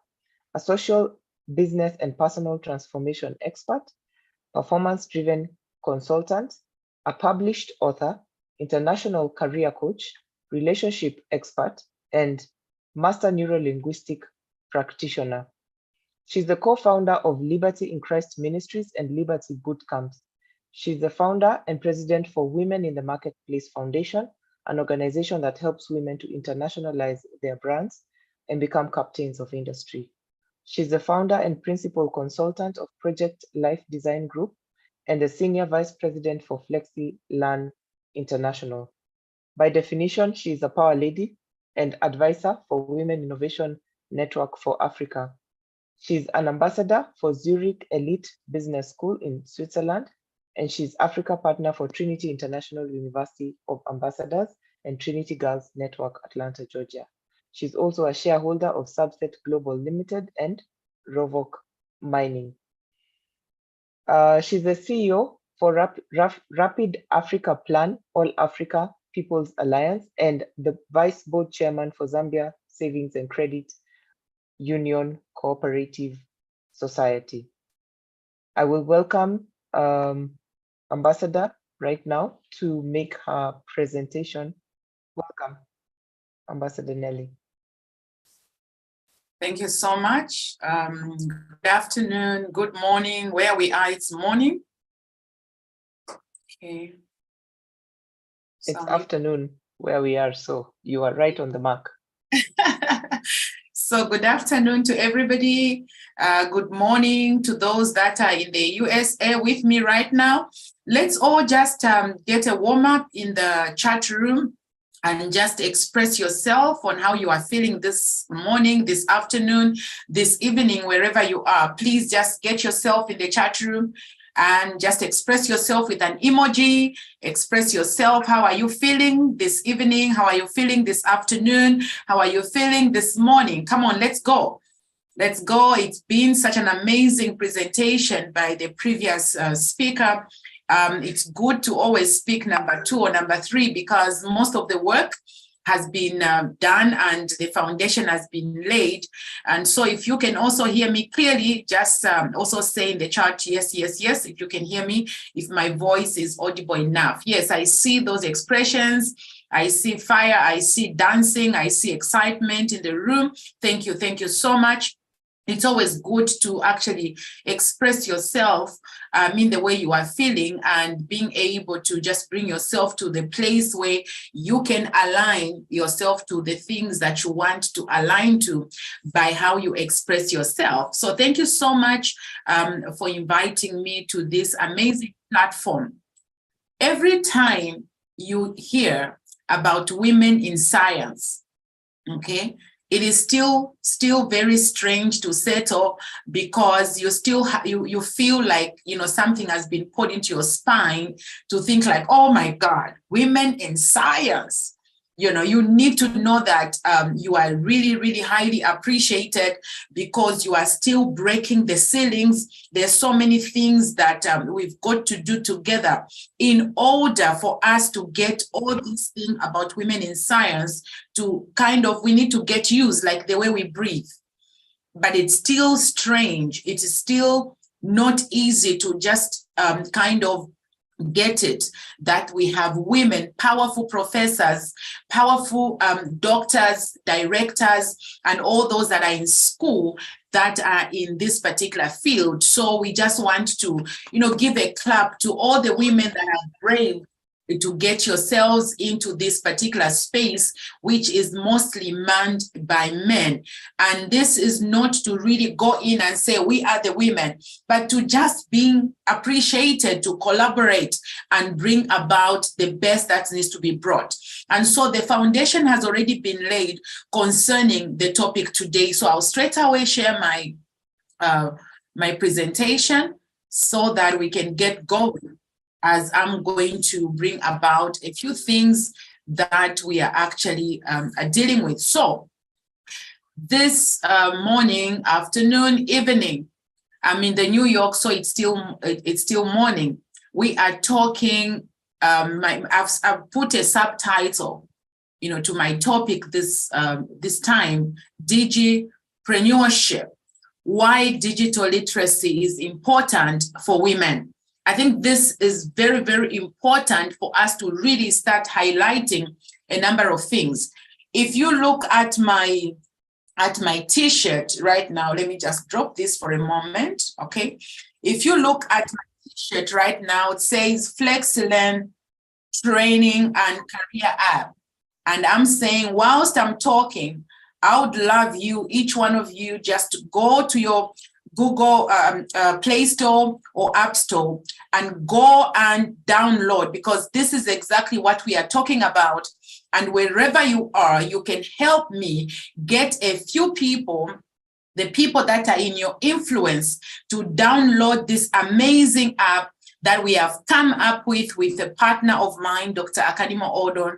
A: a social, business, and personal transformation expert, performance-driven consultant, a published author, international career coach, relationship expert, and master neurolinguistic practitioner. She's the co-founder of Liberty in Christ Ministries and Liberty Bootcamps. She's the founder and president for Women in the Marketplace Foundation, an organization that helps women to internationalize their brands and become captains of industry. She's the founder and principal consultant of Project Life Design Group and the senior vice president for Flexi Learn International. By definition, she is a power lady and advisor for Women Innovation Network for Africa. She's an ambassador for Zurich Elite Business School in Switzerland, and she's Africa partner for Trinity International University of Ambassadors and Trinity Girls Network, Atlanta, Georgia. She's also a shareholder of Subset Global Limited and Rovok Mining. She's the CEO for Rapid Africa Plan, All Africa People's Alliance, and the vice board chairman for Zambia Savings and Credit Union Cooperative Society. I will welcome Ambassador right now to make her presentation. Welcome, Ambassador Nelly.
H: Thank you so much. Good afternoon, good morning. Where we are, it's morning. Okay.
A: It's afternoon where we are, so you are right on the mark.
H: So good afternoon to everybody. Good morning to those that are in the USA with me right now. Let's all just get a warm up in the chat room and just express yourself on how you are feeling this morning, this afternoon, this evening, wherever you are. Please just get yourself in the chat room and just express yourself with an emoji. Express yourself. How are you feeling this evening? How are you feeling this afternoon? How are you feeling this morning? Come on, let's go. Let's go. It's been such an amazing presentation by the previous speaker. It's good to always speak number 2 or number 3 because most of the work has been done and the foundation has been laid. And so if you can also hear me clearly, just also say in the chat, yes, yes, yes, if you can hear me, if my voice is audible enough. Yes, I see those expressions. I see fire, I see dancing, I see excitement in the room. Thank you so much. It's always good to actually express yourself in the way you are feeling and being able to just bring yourself to the place where you can align yourself to the things that you want to align to by how you express yourself. So thank you so much for inviting me to this amazing platform. Every time you hear about women in science, okay, it is still very strange to settle because you still you feel like, you know, something has been put into your spine to think like, oh my God, women in science. You know, you need to know that you are really, really highly appreciated because you are still breaking the ceilings. There's so many things that we've got to do together in order for us to get all these things about women in science to kind of, we need to get used like the way we breathe. But it's still strange. It is still not easy to just kind of get it that we have women, powerful professors, powerful doctors, directors, and all those that are in school that are in this particular field. So we just want to, you know, give a clap to all the women that are brave to get yourselves into this particular space, which is mostly manned by men. And this is not to really go in and say, we are the women, but to just being appreciated, to collaborate and bring about the best that needs to be brought. And so the foundation has already been laid concerning the topic today. So I'll straight away share my, my presentation so that we can get going, as I'm going to bring about a few things that we are actually dealing with. So this morning, afternoon, evening, I'm in the New York, so it's still morning. We are talking, I've put a subtitle to my topic this time, Digipreneurship, why digital literacy is important for women. I think this is very, very important for us to really start highlighting a number of things. If you look at my t-shirt right now, let me just drop this for a moment, okay? If you look at my t-shirt right now, it says FlexiLearn Training and Career App. And I'm saying, whilst I'm talking, I would love you, each one of you, just to go to your Google Play Store or App Store and go and download, because this is exactly what we are talking about. And wherever you are, you can help me get a few people, the people that are in your influence, to download this amazing app that we have come up with a partner of mine, Dr. Akanimo Odon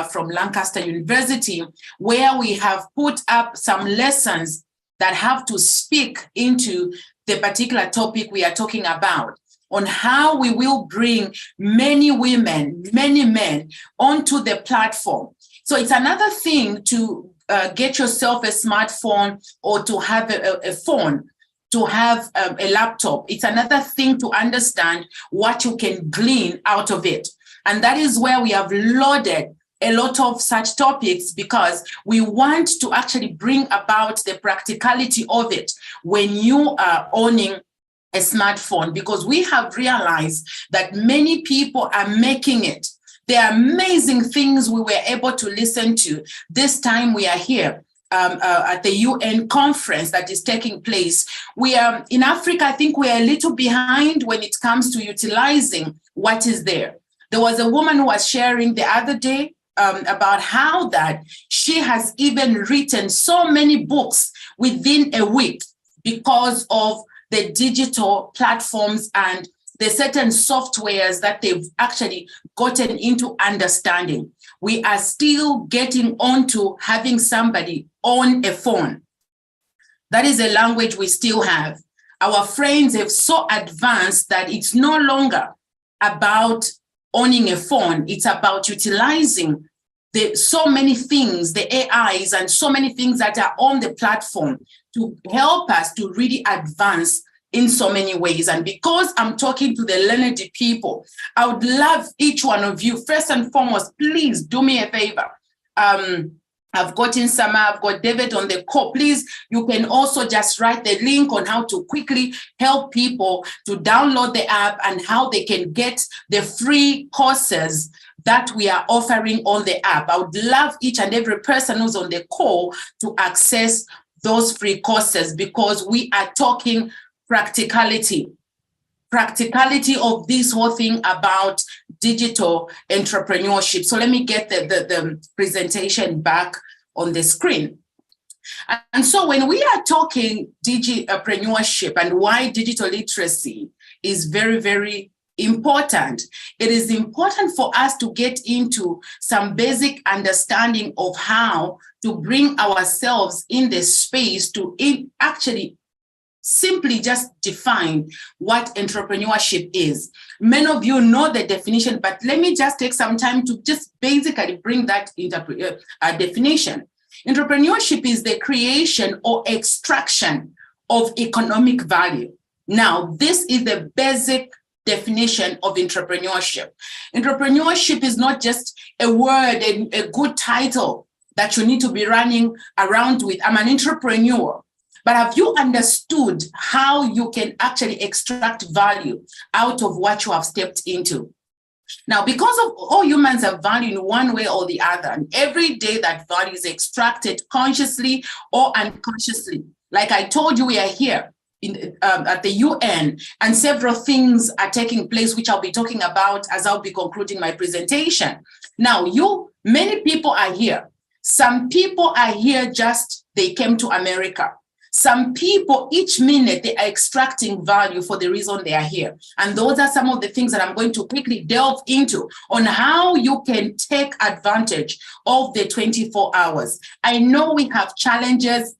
H: from Lancaster University, where we have put up some lessons that have to speak into the particular topic we are talking about, on how we will bring many women, many men onto the platform. So it's another thing to get yourself a smartphone or to have a phone, to have a laptop. It's another thing to understand what you can glean out of it. And that is where we have loaded a lot of such topics, because we want to actually bring about the practicality of it when you are owning a smartphone, because we have realized that many people are making it. There are amazing things we were able to listen to. This time we are here at the UN conference that is taking place. We are in Africa, I think we are a little behind when it comes to utilizing what is there. There was a woman who was sharing the other day about how that she has even written so many books within a week because of the digital platforms and the certain softwares that they've actually gotten into understanding. We are still getting onto having somebody on a phone. That is a language we still have. Our friends have so advanced that it's no longer about owning a phone. It's about utilizing so many things, the AIs and so many things that are on the platform to help us to really advance in so many ways. And because I'm talking to the learned people, I would love each one of you, first and foremost, please do me a favor. I've got Insama, I've got David on the call. Please, you can also just write the link on how to quickly help people to download the app and how they can get the free courses that we are offering on the app. I would love each and every person who's on the call to access those free courses, because we are talking practicality of this whole thing about digital entrepreneurship. So let me get the presentation back on the screen. And so when we are talking digipreneurship and why digital literacy is very, very important, it is important for us to get into some basic understanding of how to bring ourselves in the space to actually simply just define what entrepreneurship is. Many of you know the definition, but let me just take some time to just basically bring that definition. Entrepreneurship is the creation or extraction of economic value. Now, this is the basic definition of entrepreneurship. Entrepreneurship is not just a word and a good title that you need to be running around with. I'm an entrepreneur. But have you understood how you can actually extract value out of what you have stepped into? Now, because of all humans have value in one way or the other, and every day that value is extracted consciously or unconsciously. Like I told you, we are here at the UN, and several things are taking place, which I'll be talking about as I'll be concluding my presentation. Now, many people are here. Some people are here they came to America. Some people, each minute, they are extracting value for the reason they are here. And those are some of the things that I'm going to quickly delve into on how you can take advantage of the 24 hours. I know we have challenges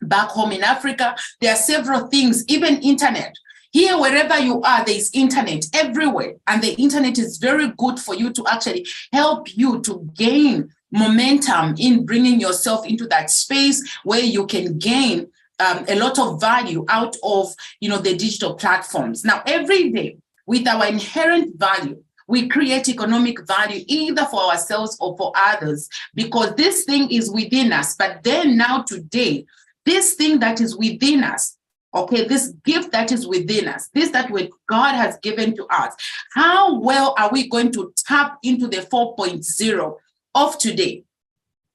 H: back home in Africa. There are several things, even internet. Here, wherever you are, there is internet everywhere. And the internet is very good for you to actually help you to gain momentum in bringing yourself into that space where you can gain a lot of value out of, the digital platforms. Now, every day, with our inherent value, we create economic value either for ourselves or for others, because this thing is within us. But then now today, this thing that is within us, okay, this gift that is within us, this that God has given to us, how well are we going to tap into the 4.0 of today?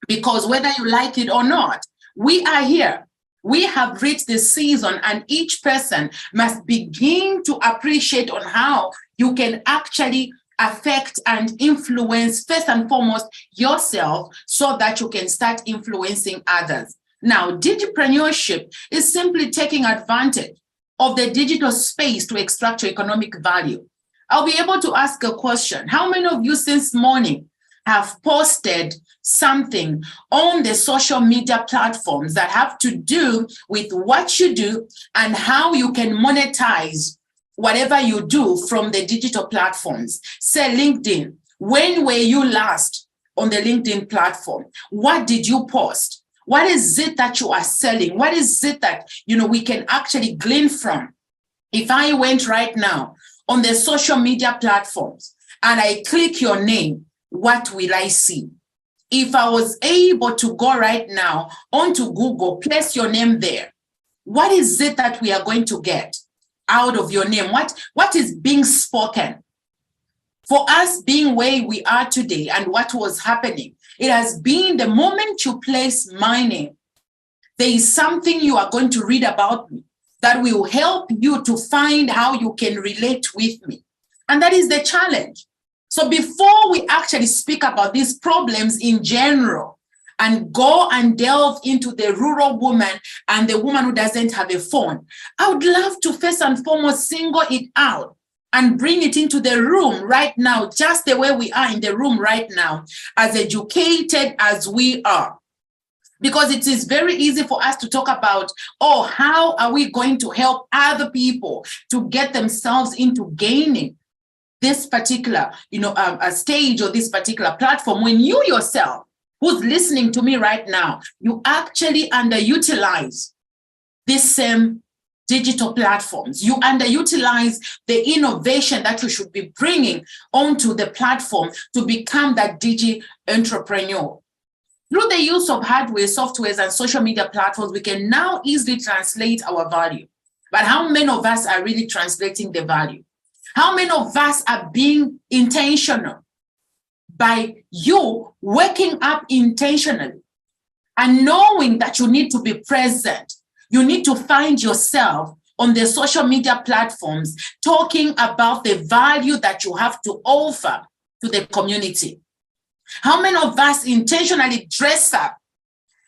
H: Because whether you like it or not, we are here. We have reached the season, and each person must begin to appreciate on how you can actually affect and influence, first and foremost, yourself, so that you can start influencing others. Now, digipreneurship is simply taking advantage of the digital space to extract your economic value. I'll be able to ask a question. How many of you since morning have posted something on the social media platforms that have to do with what you do and how you can monetize whatever you do from the digital platforms? Say LinkedIn. When were you last on the LinkedIn platform? What did you post? What is it that you are selling? What is it that, we can actually glean from? If I went right now on the social media platforms and I click your name, what will I see? If I was able to go right now onto Google, place your name there, what is it that we are going to get out of your name? What is being spoken? For us being where we are today and what was happening, it has been the moment you place my name, there is something you are going to read about me that will help you to find how you can relate with me. And that is the challenge. So before we actually speak about these problems in general and go and delve into the rural woman and the woman who doesn't have a phone, I would love to first and foremost single it out and bring it into the room right now, just the way we are in the room right now, as educated as we are. Because it is very easy for us to talk about, how are we going to help other people to get themselves into gaining this particular, a stage or this particular platform, when you yourself, who's listening to me right now, you actually underutilize this same digital platforms. You underutilize the innovation that you should be bringing onto the platform to become that digi entrepreneur. Through the use of hardware, softwares, and social media platforms, we can now easily translate our value. But how many of us are really translating the value? How many of us are being intentional by you waking up intentionally and knowing that you need to be present? You need to find yourself on the social media platforms talking about the value that you have to offer to the community. How many of us intentionally dress up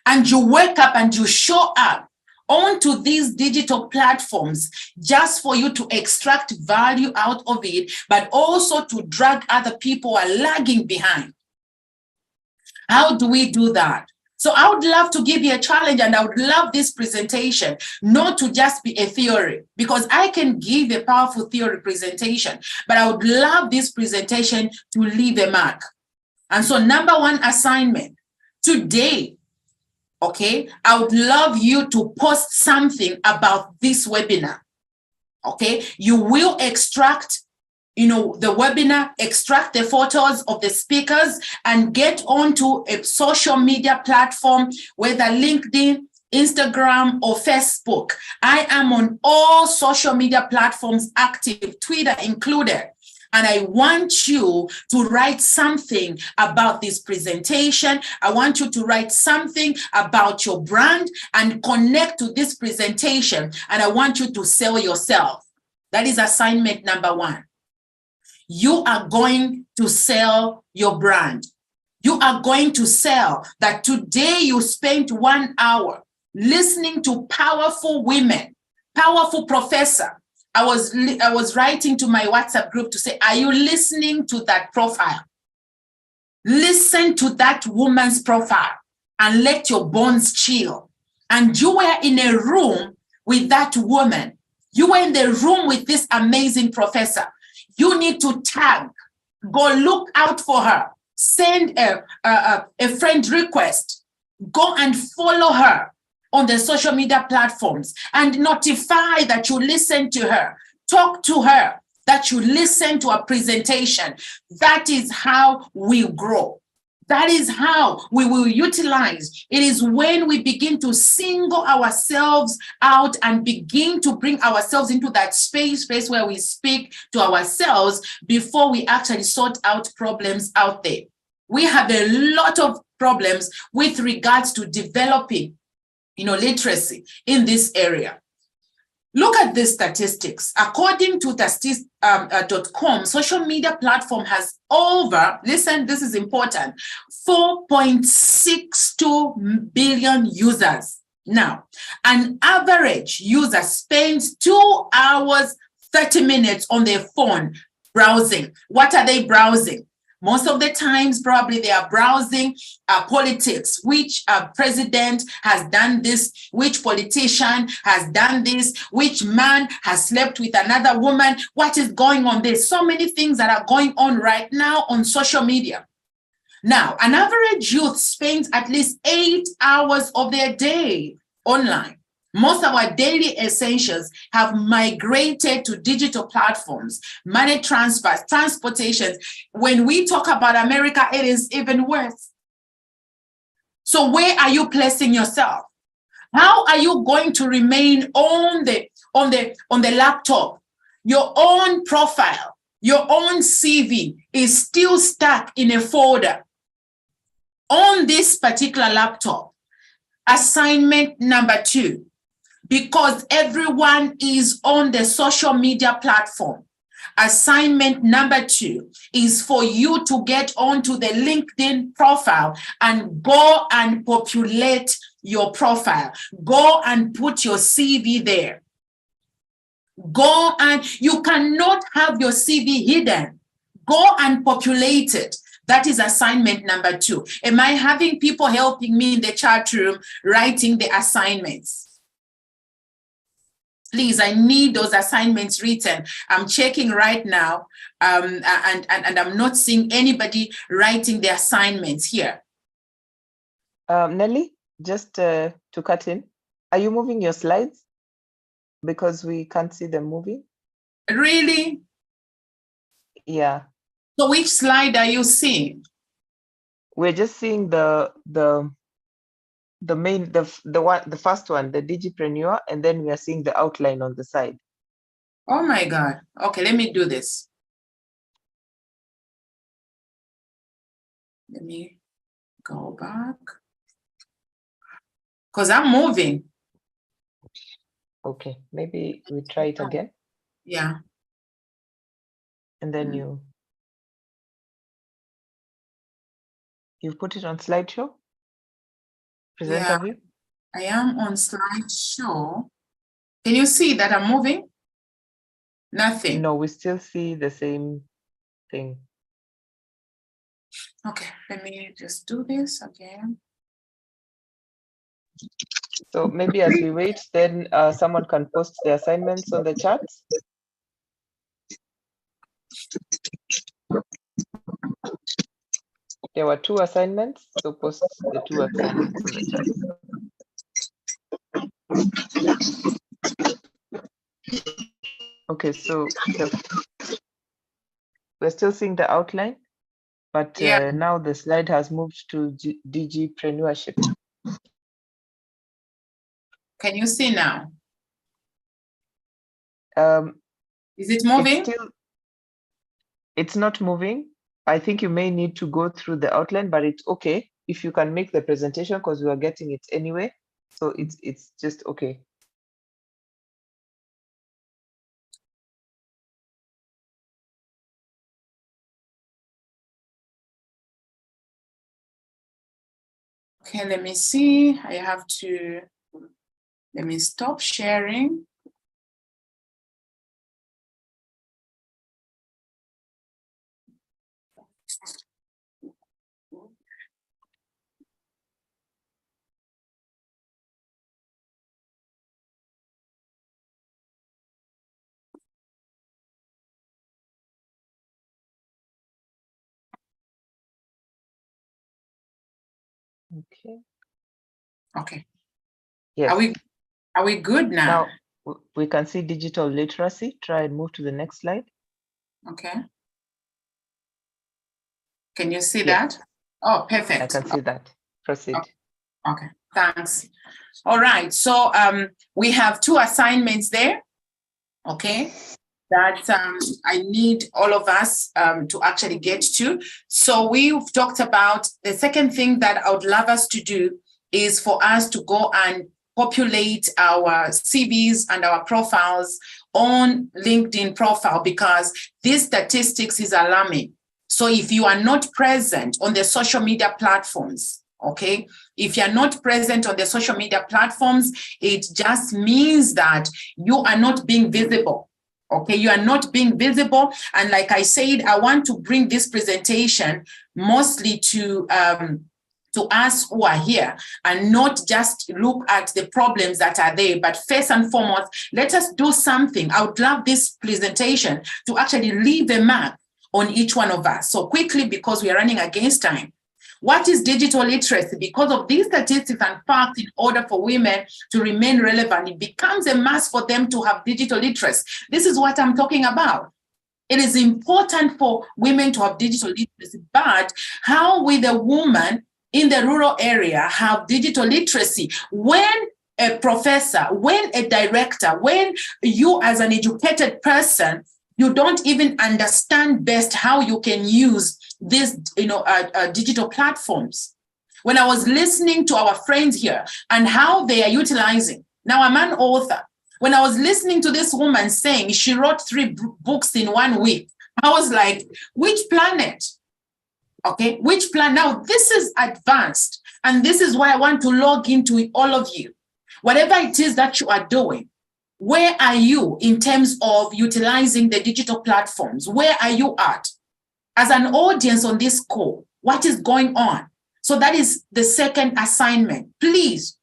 H: and you wake up and you show up onto these digital platforms just for you to extract value out of it, but also to drag other people who are lagging behind? How do we do that? So I would love to give you a challenge, and I would love this presentation not to just be a theory, because I can give a powerful theory presentation, but I would love this presentation to leave a mark. And so number one assignment today, okay, I would love you to post something about this webinar, okay? You will extract, the webinar, extract the photos of the speakers and get onto a social media platform, whether LinkedIn, Instagram, or Facebook. I am on all social media platforms active, Twitter included. And I want you to write something about this presentation. I want you to write something about your brand and connect to this presentation. And I want you to sell yourself. That is assignment number one. You are going to sell your brand. You are going to sell that today you spent 1 hour listening to powerful women, powerful professor. I was writing to my WhatsApp group to say, are you listening to that profile? Listen to that woman's profile and let your bones chill. And you were in a room with that woman. You were in the room with this amazing professor. You need to tag, go look out for her. send a friend request. Go and follow her on the social media platforms and notify that you listen to her. Talk to her, that you listen to a presentation. That is how we grow. That is how we will utilize. It is when we begin to single ourselves out and begin to bring ourselves into that space where we speak to ourselves before we actually sort out problems out there. We have a lot of problems with regards to developing, literacy in this area. Look at the statistics. According to .com, social media platform has over, listen, this is important, 4.62 billion users. Now, an average user spends 2 hours, 30 minutes on their phone browsing. What are they browsing? Most of the times, probably they are browsing politics. Which president has done this? Which politician has done this? Which man has slept with another woman? What is going on? There's so many things that are going on right now on social media. Now, an average youth spends at least 8 hours of their day online. Most of our daily essentials have migrated to digital platforms, money transfers, transportations. When we talk about America, it is even worse. So where are you placing yourself? How are you going to remain on the laptop? Your own profile, your own CV is still stuck in a folder. On this particular laptop, assignment number 2. Because everyone is on the social media platform. Assignment number 2 is for you to get onto the LinkedIn profile and go and populate your profile. Go and put your CV there. Go and you cannot have your CV hidden. Go and populate it. That is assignment number 2. Am I having people helping me in the chat room writing the assignments? Please, I need those assignments written. I'm checking right now, and I'm not seeing anybody writing the assignments here.
A: Nelly, just to cut in, are you moving your slides? Because we can't see them moving.
H: Really?
A: Yeah.
H: So which slide are you seeing?
A: We're just seeing the first one, the Digipreneur, and then we are seeing the outline on the side.
H: Oh my God. Okay, let me do this. Let me go back. Because I'm moving.
A: Okay, maybe we try it again.
H: Yeah.
A: And then you put it on slideshow? Presenter view?
H: I am on slideshow. Can you see that I'm moving? Nothing.
A: No, we still see the same thing.
H: Okay, let me just do this again.
A: So maybe as we wait, then someone can post the assignments on the chat. There were 2 assignments, so post the 2 assignments in the chat. Okay, so we're still seeing the outline, but now the slide has moved to Digipreneurship.
H: Can you see now? Is it moving?
A: It's not moving. I think you may need to go through the outline, but it's okay if you can make the presentation because we are getting it anyway. So it's just okay.
H: Okay, let me see. Let me stop sharing.
A: Okay.
H: Okay.
A: Yes.
H: Are we good now?
A: Now we can see digital literacy. Try and move to the next slide.
H: Okay. Can you see that? Oh, perfect.
A: I can see that. Proceed.
H: Okay, thanks. All right, so we have 2 assignments there, okay, that I need all of us to actually get to. So we've talked about the second thing that I would love us to do is for us to go and populate our CVs and our profiles on LinkedIn profile, because this statistics is alarming. So if you are not present on the social media platforms, okay, if you're not present on the social media platforms, it just means that you are not being visible. Okay, you are not being visible. And like I said, I want to bring this presentation mostly to us who are here and not just look at the problems that are there, but first and foremost, let us do something. I would love this presentation to actually leave a mark on each one of us. So quickly, because we are running against time. What is digital literacy? Because of these statistics and facts, in order for women to remain relevant, it becomes a must for them to have digital literacy. This is what I'm talking about. It is important for women to have digital literacy, but how will a woman in the rural area have digital literacy when a professor, when a director, when you as an educated person, you don't even understand best how you can use these digital platforms? When I was listening to our friends here and how they are utilizing, now I'm an author. When I was listening to this woman saying she wrote 3 books in 1 week, I was like, which planet? Okay, which plan? Now, this is advanced, and this is why I want to log into all of you. Whatever it is that you are doing, where are you in terms of utilizing the digital platforms? Where are you at? As an audience on this call, what is going on? So that is the second assignment. Please,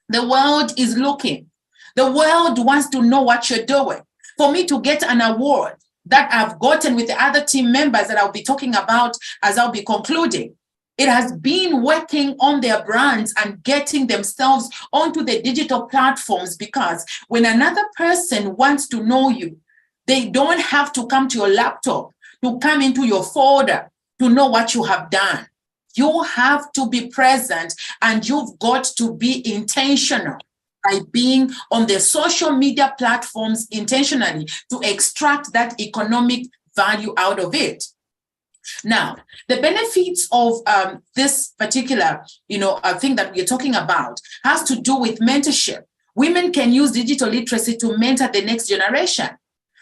H: the world is looking. The world wants to know what you're doing. For me to get an award that I've gotten with the other team members that I'll be talking about as I'll be concluding, it has been working on their brands and getting themselves onto the digital platforms, because when another person wants to know you, they don't have to come to your laptop, to come into your folder to know what you have done. You have to be present, and you've got to be intentional by being on the social media platforms intentionally to extract that economic value out of it. Now, the benefits of this particular, thing that we're talking about has to do with mentorship. Women can use digital literacy to mentor the next generation.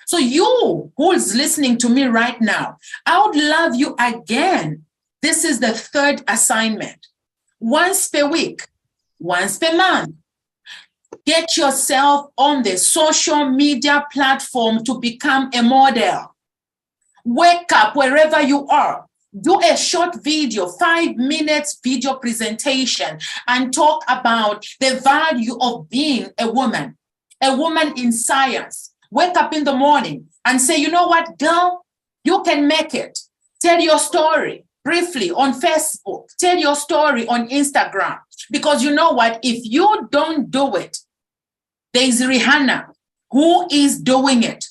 H: So you who's listening to me right now, I would love you again. This is the third assignment. Once per week, once per month, get yourself on the social media platform to become a model. Wake up wherever you are. Do a short video, 5 minutes video presentation, and talk about the value of being a woman in science. Wake up in the morning and say, you know what, girl, you can make it. Tell your story briefly on Facebook. Tell your story on Instagram. Because you know what, if you don't do it, there's Rihanna who is doing it.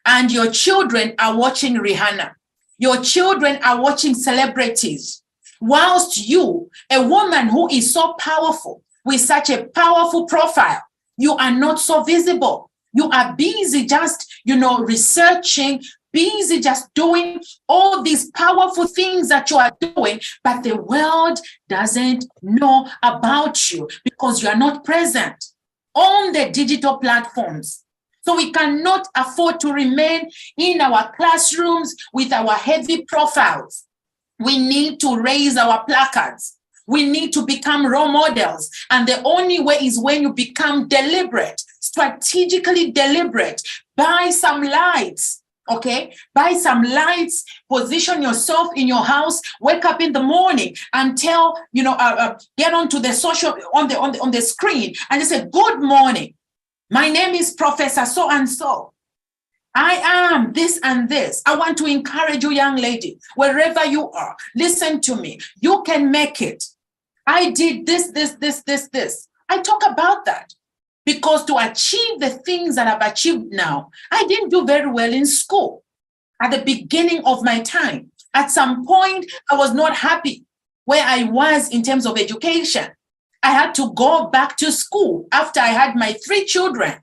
H: And your children are watching Rihanna. Your children are watching celebrities. Whilst you, a woman who is so powerful, with such a powerful profile, you are not so visible. You are busy just, researching, busy just doing all these powerful things that you are doing, but the world doesn't know about you because you are not present on the digital platforms. So we cannot afford to remain in our classrooms with our heavy profiles. We need to raise our placards. We need to become role models. And the only way is when you become deliberate, strategically deliberate. Buy some lights, okay? Buy some lights, position yourself in your house, wake up in the morning and tell, get onto the social, on the screen and just say, good morning. My name is Professor so-and-so. I am this and this. I want to encourage you, young lady, wherever you are, listen to me. You can make it. I did this. I talk about that because to achieve the things that I've achieved now, I didn't do very well in school at the beginning of my time. At some point, I was not happy where I was in terms of education. I had to go back to school after I had my 3 children.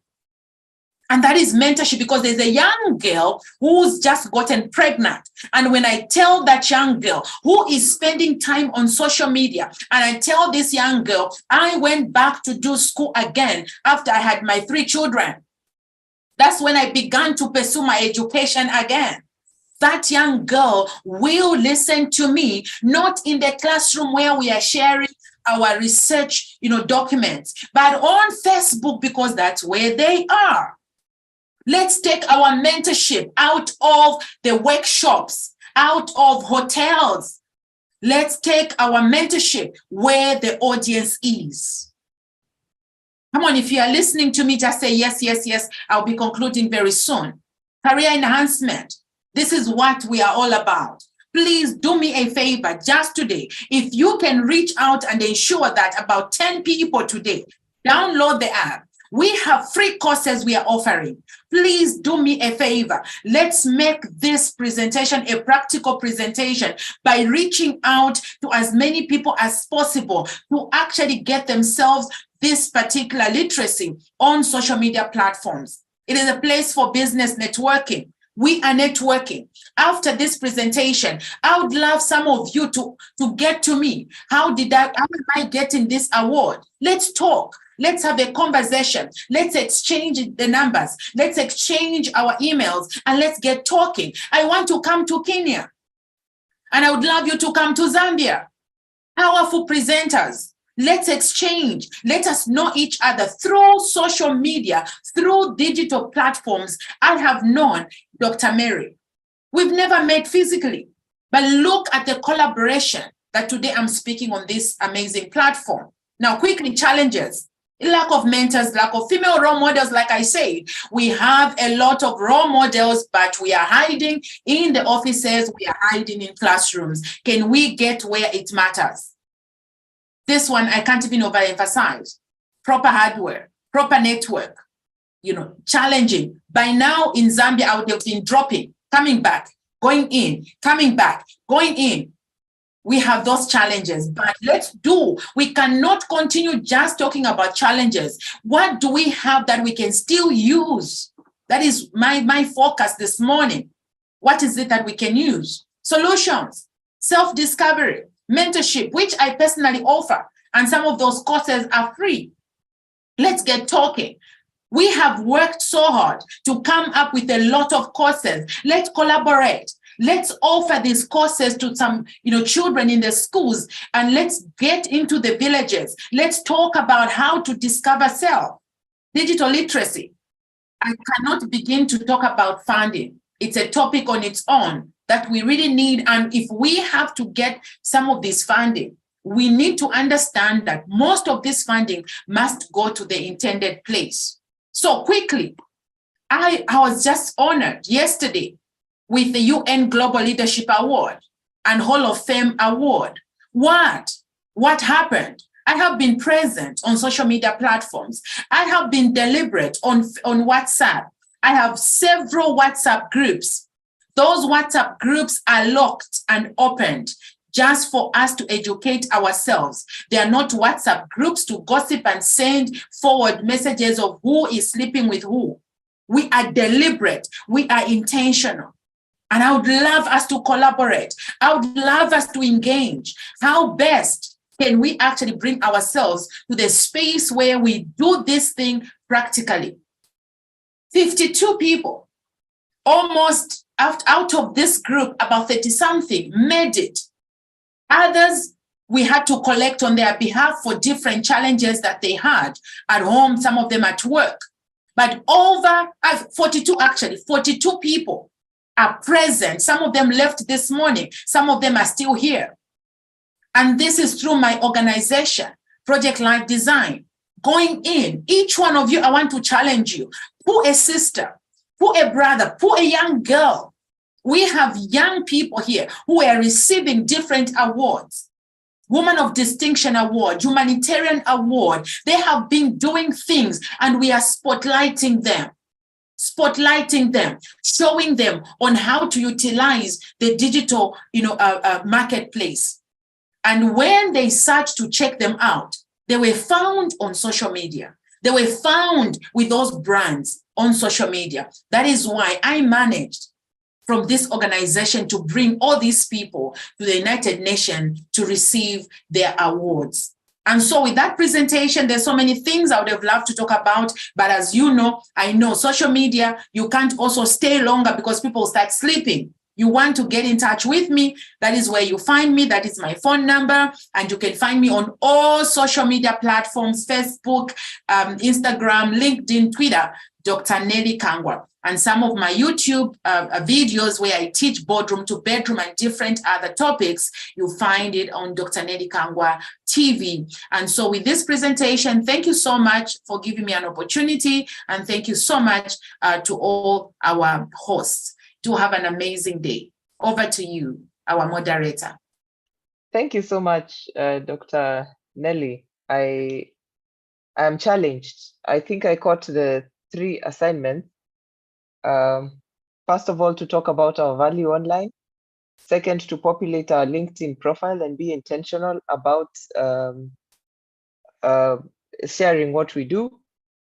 H: And that is mentorship, because there's a young girl who's just gotten pregnant. And when I tell that young girl who is spending time on social media, and I tell this young girl, I went back to do school again after I had my 3 children. That's when I began to pursue my education again. That young girl will listen to me, not in the classroom where we are sharing our research, documents, but on Facebook, because that's where they are. Let's take our mentorship out of the workshops, out of hotels. Let's take our mentorship where the audience is. Come on, if you are listening to me, just say yes, yes, yes. I'll be concluding very soon. Career enhancement. This is what we are all about. Please do me a favor just today. If you can reach out and ensure that about 10 people today download the app. We have free courses we are offering. Please do me a favor. Let's make this presentation a practical presentation by reaching out to as many people as possible to actually get themselves this particular literacy on social media platforms. It is a place for business networking. We are networking. After this presentation, I would love some of you to get to me. How am I getting this award? Let's talk. Let's have a conversation. Let's exchange the numbers. Let's exchange our emails and let's get talking. I want to come to Kenya and I would love you to come to Zambia. Powerful presenters. Let's exchange. Let us know each other through social media, through digital platforms. I have known Dr. Mary. We've never met physically, but look at the collaboration that today I'm speaking on this amazing platform. Now, quickly, challenges. Lack of mentors, lack of female role models. Like I said, we have a lot of role models, but we are hiding in the offices. We are hiding in classrooms. Can we get where it matters? This one, I can't even overemphasize. Proper hardware, proper network, challenging. By now in Zambia, I would have been dropping, coming back, going in, coming back, going in. We have those challenges, but we cannot continue just talking about challenges. What do we have that we can still use? That is my focus this morning. What is it that we can use? Solutions, self-discovery, mentorship, which I personally offer, and some of those courses are free. Let's get talking. We have worked so hard to come up with a lot of courses. Let's collaborate. Let's offer these courses to some, children in the schools, and let's get into the villages. Let's talk about how to discover self. Digital literacy. I cannot begin to talk about funding. It's a topic on its own that we really need. And if we have to get some of this funding, we need to understand that most of this funding must go to the intended place. So quickly, I was just honored yesterday with the UN Global Leadership Award and Hall of Fame Award. What happened? I have been present on social media platforms. I have been deliberate on WhatsApp. I have several WhatsApp groups. Those WhatsApp groups are locked and opened just for us to educate ourselves. They are not WhatsApp groups to gossip and send forward messages of who is sleeping with who. We are deliberate. We are intentional. And I would love us to collaborate. I would love us to engage. How best can we actually bring ourselves to the space where we do this thing practically? 52 people, almost out of this group, about 30-something made it. Others, we had to collect on their behalf for different challenges that they had at home, some of them at work. But over 42 people are present. Some of them left this morning. Some of them are still here. And this is through my organization, Project Life Design. Going in, each one of you, I want to challenge you. Pull a sister, pull a brother, pull a young girl. We have young people here who are receiving different awards. Woman of Distinction Award, Humanitarian Award. They have been doing things and we are spotlighting them, showing them on how to utilize the digital, marketplace. And when they search to check them out, they were found on social media. They were found with those brands on social media. That is why I managed from this organization to bring all these people to the United Nations to receive their awards. And so with that presentation, there's so many things I would have loved to talk about, but as you know, I know social media, you can't also stay longer because people start sleeping. You want to get in touch with me, that is where you find me, that is my phone number, and you can find me on all social media platforms, Facebook, Instagram, LinkedIn, Twitter, Dr. Nelly Kangwa. And some of my YouTube videos where I teach boardroom to bedroom and different other topics, you'll find it on Dr. Nelly Kangwa TV. And so with this presentation, thank you so much for giving me an opportunity. And thank you so much to all our hosts. Do have an amazing day. Over to you, our moderator.
A: Thank you so much, Dr. Nelly. I am challenged. I think I caught the 3 assignments. First of all, to talk about our value online. Second, to populate our LinkedIn profile and be intentional about sharing what we do.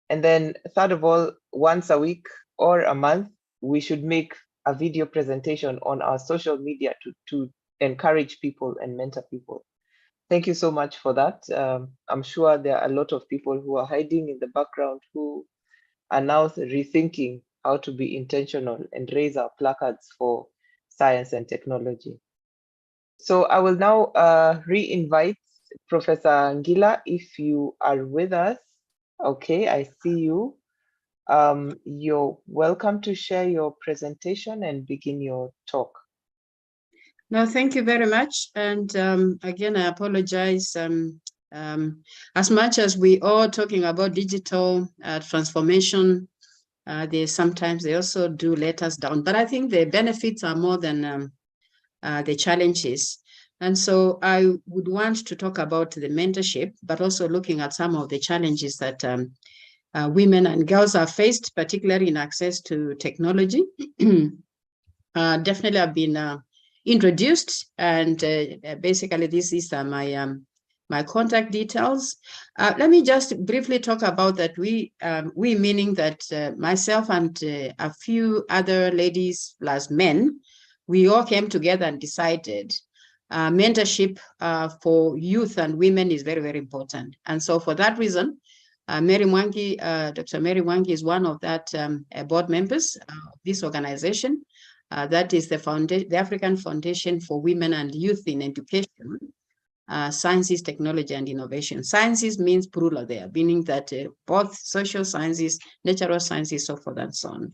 A: And then third of all, once a week or a month, we should make a video presentation on our social media to encourage people and mentor people. Thank you so much for that. I'm sure there are a lot of people who are hiding in the background who are now rethinking how to be intentional and raise our placards for science and technology. So I will now re-invite Professor Ngila, if you are with us. Okay, I see you. You're welcome to share your presentation and begin your talk.
I: No, thank you very much. And again, I apologize. As much as we are talking about digital transformation, sometimes they also do let us down. But I think the benefits are more than the challenges. And so I would want to talk about the mentorship, but also looking at some of the challenges that women and girls are faced, particularly in access to technology. Definitely have been introduced, and basically this is my contact details. Let me just briefly talk about that. We meaning that myself and a few other ladies plus men, we all came together and decided mentorship for youth and women is very, very important. And so for that reason, Mary Mwangi, Dr. Mary Mwangi is one of that board members of this organization. That is the African Foundation for Women and Youth in Education, Sciences, Technology, and Innovation. Sciences means plural there, meaning that both social sciences, natural sciences, so forth and so on.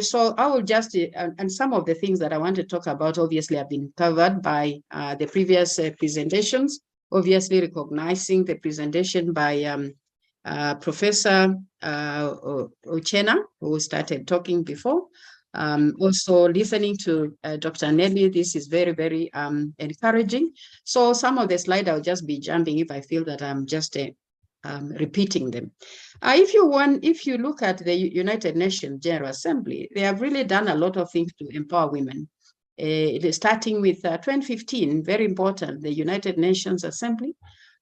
I: So I will just, and some of the things that I want to talk about obviously have been covered by the previous presentations, obviously recognizing the presentation by Professor Uchenna, who started talking before. Also listening to Dr. Nelly, this is very, very encouraging. So some of the slides I'll just be jumping if I feel that I'm just repeating them. If you look at the United Nations General Assembly, they have really done a lot of things to empower women. It is starting with 2015, very important, the United Nations Assembly,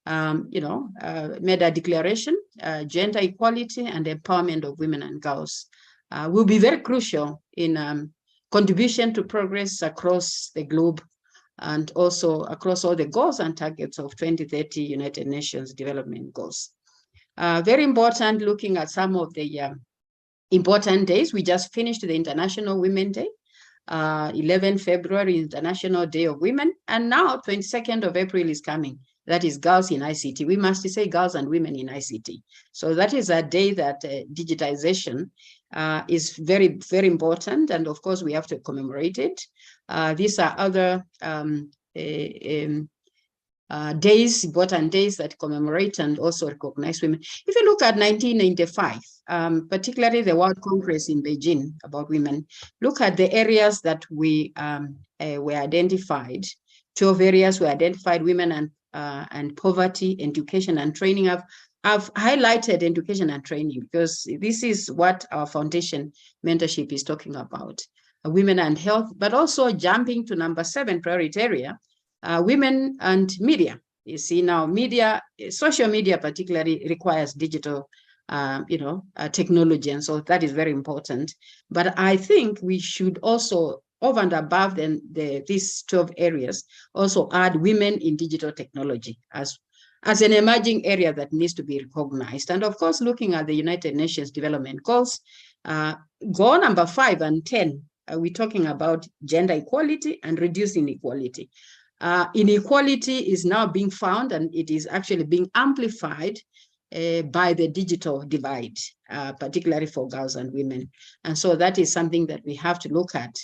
I: made a declaration, gender equality and empowerment of women and girls. Will be very crucial in contribution to progress across the globe and also across all the goals and targets of 2030 United Nations Development Goals. Very important looking at some of the important days. We just finished the International Women's Day, 11 February, International Day of Women, and now 22nd of April is coming. That is Girls in ICT. We must say Girls and Women in ICT. So that is a day that digitization is very, very important. And of course, we have to commemorate it. These are other days, important days that commemorate and also recognize women. If you look at 1995, particularly the World Congress in Beijing about women, look at the areas that we were identified 12 areas we identified: women and poverty, education and training. I've highlighted education and training because this is what our foundation mentorship is talking about, women and health, but also jumping to number 7 priority area, women and media. You see now media, social media particularly requires digital technology. And so that is very important. But I think we should also, over and above these 12 areas, also add women in digital technology as an emerging area that needs to be recognized. And of course, looking at the United Nations Development Goals, goal number 5 and 10, we're talking about gender equality and reducing inequality. Inequality is now being found, and it is actually being amplified by the digital divide, particularly for girls and women. And so that is something that we have to look at.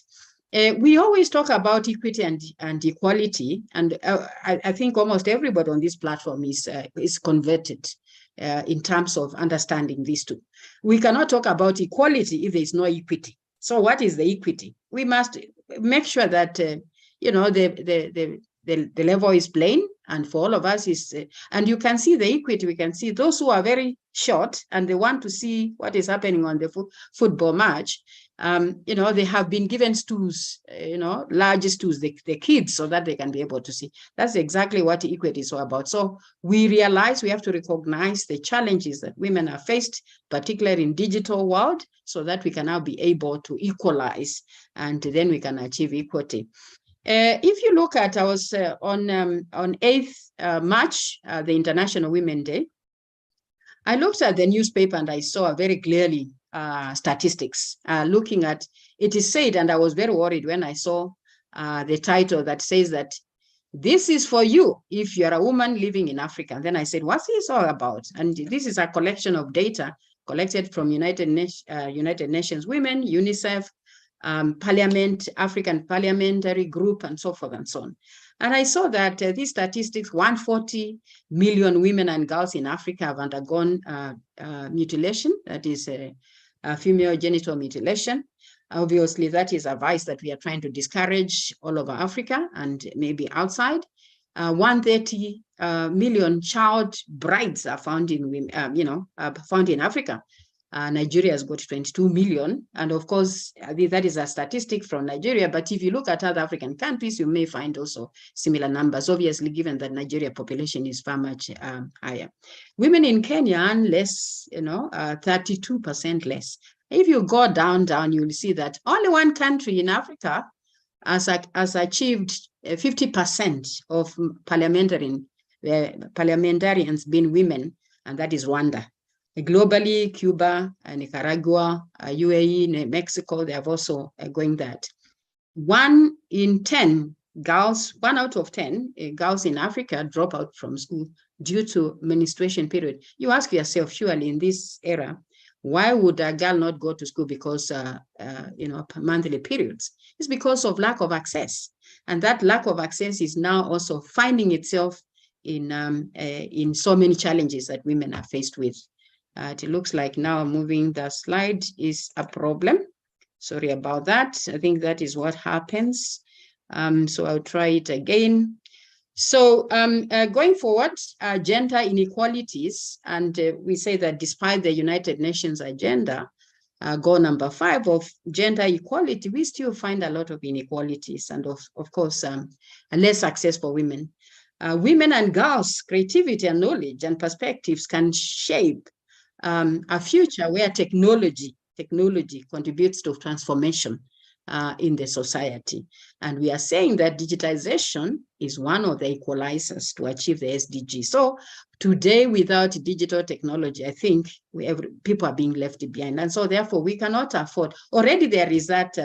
I: We always talk about equity and equality, and I think almost everybody on this platform is converted in terms of understanding these two. We cannot talk about equality if there is no equity. So what is the equity? We must make sure that the level is plain, and for all of us is, and you can see the equity. We can see those who are very short and they want to see what is happening on the football match. They have been given stools, large stools, the kids, so that they can be able to see. That's exactly what equity is all about. So we realize we have to recognize the challenges that women are faced, particularly in digital world, so that we can now be able to equalize, and then we can achieve equity. If you look at, I was on 8th March, the International Women's Day, I looked at the newspaper and I saw very clearly statistics looking at, it is said, and I was very worried when I saw the title that says that this is for you if you're a woman living in Africa. And then I said, what's this all about? And this is a collection of data collected from United Nations Women, UNICEF, Parliament, African Parliamentary Group, and so forth and so on. And I saw that these statistics, 140 million women and girls in Africa have undergone mutilation, that is female genital mutilation. Obviously, that is a vice that we are trying to discourage all over Africa and maybe outside. 130 million child brides are found in, found in Africa. Nigeria has got 22 million. And of course, that is a statistic from Nigeria. But if you look at other African countries, you may find also similar numbers, obviously, given that Nigeria population is far much higher. Women in Kenya earn less, 32% less. If you go down, you will see that only one country in Africa has achieved 50% of parliamentarians being women, and that is Rwanda. Globally, Cuba, Nicaragua, UAE, Mexico, they have also going that. 1 in 10 girls, 1 out of 10 girls in Africa drop out from school due to menstruation period. You ask yourself, surely in this era, why would a girl not go to school because, monthly periods? It's because of lack of access. And that lack of access is now also finding itself in so many challenges that women are faced with. It looks like now moving the slide is a problem. Sorry about that. I think that is what happens. So I'll try it again. So going forward, gender inequalities, and we say that despite the United Nations agenda, goal number 5 of gender equality, we still find a lot of inequalities and of course, less access for women. Women and girls' creativity and knowledge and perspectives can shape a future where technology contributes to transformation in the society. And we are saying that digitization is one of the equalizers to achieve the SDG. So today, without digital technology, I think people are being left behind. And so therefore, we cannot afford, already there is that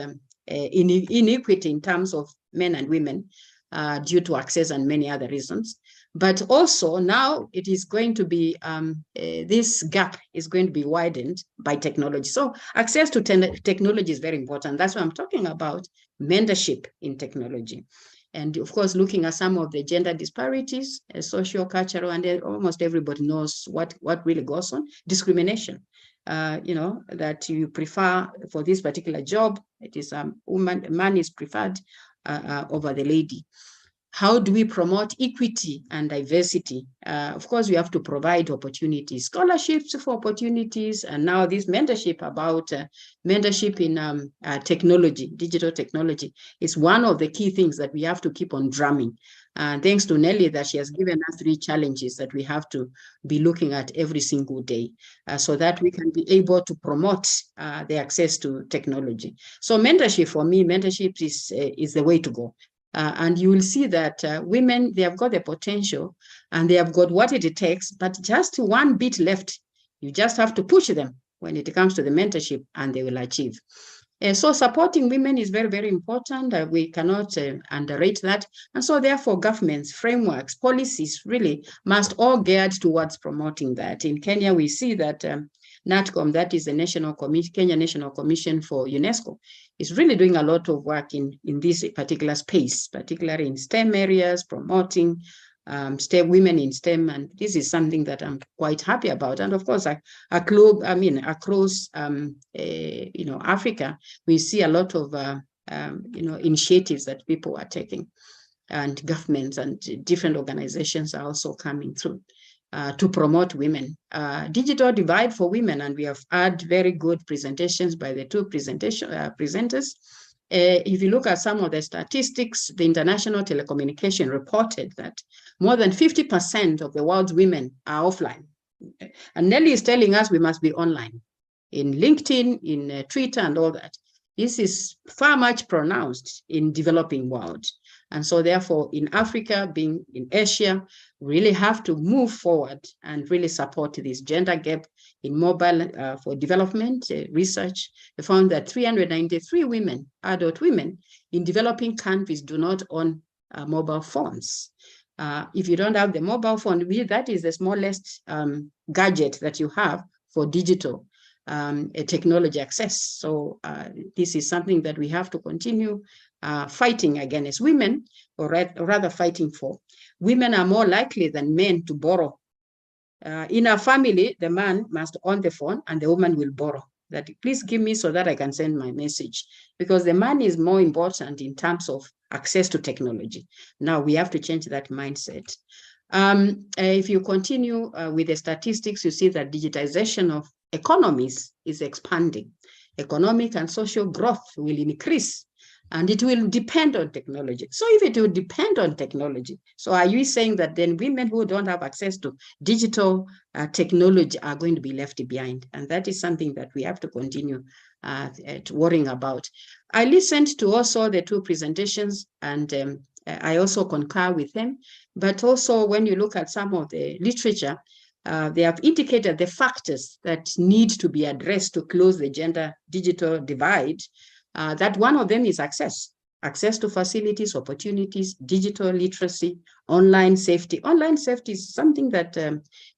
I: inequity in terms of men and women due to access and many other reasons. But also now it is going to be, this gap is going to be widened by technology. So access to technology is very important. That's why I'm talking about mentorship in technology. And of course, looking at some of the gender disparities, social, cultural, and almost everybody knows what really goes on. Discrimination, that you prefer for this particular job, it is a man is preferred over the lady. how do we promote equity and diversity? Of course, we have to provide opportunities, scholarships for opportunities, and now this mentorship about mentorship in technology, digital technology, is one of the key things that we have to keep on drumming. Thanks to Nelly that she has given us 3 challenges that we have to be looking at every single day so that we can be able to promote the access to technology. So mentorship, for me, mentorship is the way to go. And you will see that women, they have got the potential and they have got what it takes, but just one bit left. You just have to push them when it comes to the mentorship and they will achieve. So supporting women is very, very important. We cannot underrate that. And so therefore governments, frameworks, policies really must all geared towards promoting that. In Kenya, we see that NATCOM, that is the Kenya National Commission for UNESCO, is really doing a lot of work in this particular space, particularly in STEM areas, promoting women in STEM, and this is something that I'm quite happy about. And of course, across Africa, we see a lot of initiatives that people are taking, and governments and different organizations are also coming through to promote women. Digital divide for women, and we have had very good presentations by the 2 presenters. If you look at some of the statistics, the International Telecommunication reported that more than 50% of the world's women are offline. And Nelly is telling us we must be online, in LinkedIn, in Twitter, and all that. This is far much pronounced in developing world. And so therefore, in Africa, being in Asia, we really have to move forward and really support this gender gap in mobile for development research. We found that 393 women, adult women, in developing countries do not own mobile phones. If you don't have the mobile phone, that is the smallest gadget that you have for digital technology access. So this is something that we have to continue fighting against women, or rather fighting for. Women are more likely than men to borrow. In a family, the man must own the phone and the woman will borrow. That please give me so that I can send my message, because the man is more important in terms of access to technology. Now we have to change that mindset. If you continue with the statistics, you see that digitization of economies is expanding. Economic and social growth will increase, and it will depend on technology. So if it will depend on technology, so are you saying that then women who don't have access to digital technology are going to be left behind? And that is something that we have to continue worrying about. I listened to also the 2 presentations, and I also concur with them. But also when you look at some of the literature, they have indicated the factors that need to be addressed to close the gender digital divide. That one of them is access to facilities, opportunities, digital literacy, online safety. Online safety is something that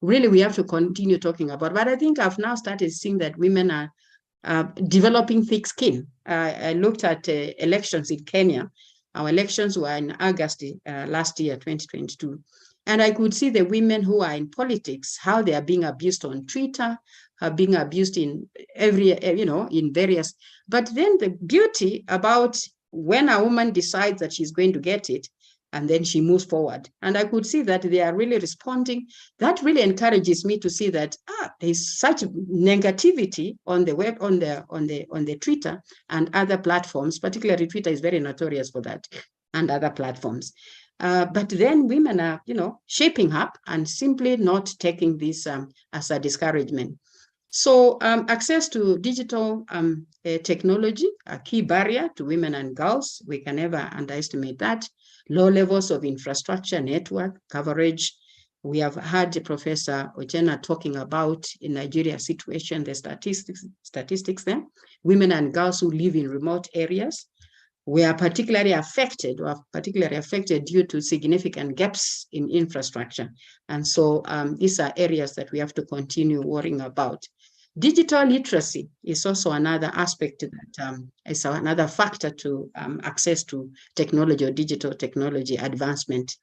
I: really we have to continue talking about. But I think I've now started seeing that women are developing thick skin. I looked at elections in Kenya. Our elections were in August last year, 2022. And I could see the women who are in politics, how they are being abused on Twitter, are being abused in in various. But then the beauty about when a woman decides that she's going to get it, and then she moves forward. And I could see that they are really responding. That really encourages me to see that there's such negativity on the web, on the Twitter and other platforms. Particularly Twitter is very notorious for that, and other platforms. But then women are, shaping up and simply not taking this as a discouragement. So access to digital technology, a key barrier to women and girls. We can never underestimate that. Low levels of infrastructure, network coverage. We have had Professor Uchenna talking about in Nigeria situation, the statistics there. Women and girls who live in remote areas were particularly affected due to significant gaps in infrastructure. And so these are areas that we have to continue worrying about. Digital literacy is also another aspect that is another factor to access to technology or digital technology advancement.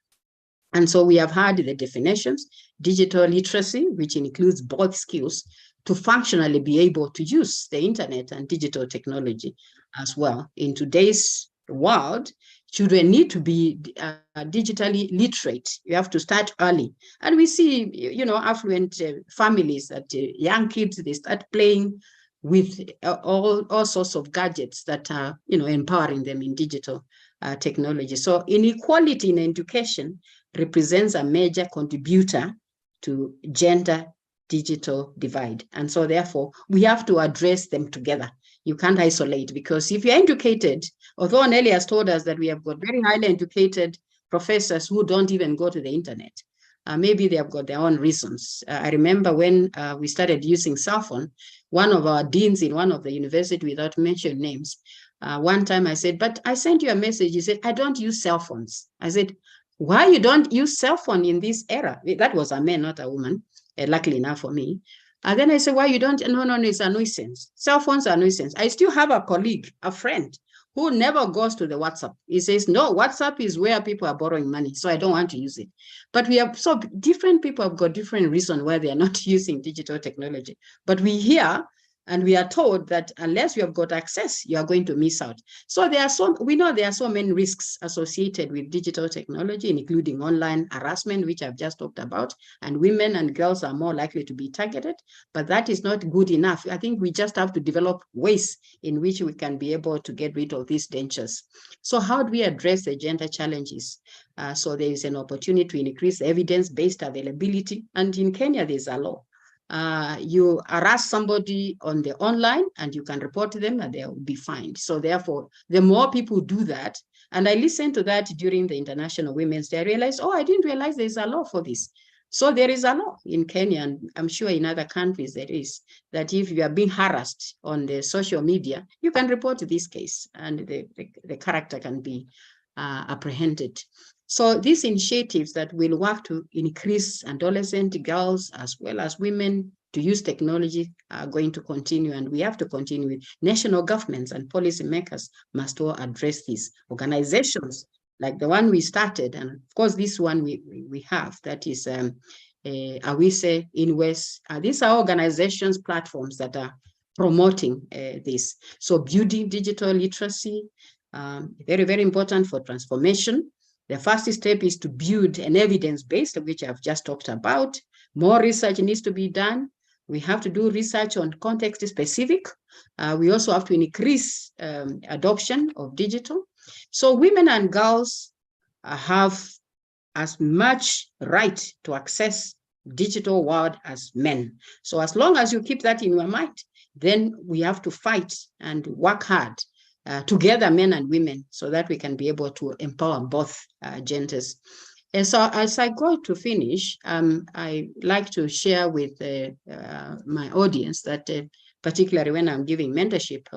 I: And so we have had the definitions, digital literacy, which includes both skills to functionally be able to use the internet and digital technology as well. In today's world, children need to be digitally literate. You have to start early. And we see, you know, affluent families that young kids, they start playing with all sorts of gadgets that are, you know, empowering them in digital technology. So inequality in education represents a major contributor to gender digital divide. And so therefore, we have to address them together. You can't isolate, because if you're educated, although Nelly has told us that we have got very highly educated professors who don't even go to the internet, maybe they have got their own reasons. I remember when we started using cell phone, one of our deans in one of the university, without mentioning names, one time I said, but I sent you a message. He said, I don't use cell phones. I said, why you don't use cell phone in this era? That was a man, not a woman, luckily enough for me. And then I said, why you don't? No, it's a nuisance. Cell phones are a nuisance. I still have a colleague, a friend, who never goes to the WhatsApp. He says, no, WhatsApp is where people are borrowing money, so I don't want to use it. But we have, so different people have got different reasons why they are not using digital technology. But we hear and we are told that unless you have got access, you are going to miss out. So we know there are so many risks associated with digital technology, including online harassment, which I've just talked about, and women and girls are more likely to be targeted, but that is not good enough. I think we just have to develop ways in which we can be able to get rid of these dangers. So how do we address the gender challenges? So there is an opportunity to increase evidence-based availability, and in Kenya, there's a law. You harass somebody on the online and you can report to them and they will be fined. So therefore, the more people do that, and I listened to that during the International Women's Day, I realized, oh, I didn't realize there's a law for this. So there is a law in Kenya, and I'm sure in other countries there is, that if you are being harassed on the social media, you can report this case and the character can be apprehended. So these initiatives that will work to increase adolescent girls as well as women to use technology are going to continue, and we have to continue with national governments and policymakers must all address these. Organizations like the one we started, and of course this one we have, that is Awise, Inwes. These are organizations, platforms that are promoting this. So building digital literacy, very, very important for transformation. The first step is to build an evidence base, which I've just talked about. More research needs to be done. We have to do research on context specific. We also have to increase adoption of digital. So women and girls have as much right to access digital world as men. So as long as you keep that in your mind, then we have to fight and work hard together, men and women, so that we can be able to empower both genders. And so as I go to finish, I like to share with my audience that particularly when I'm giving mentorship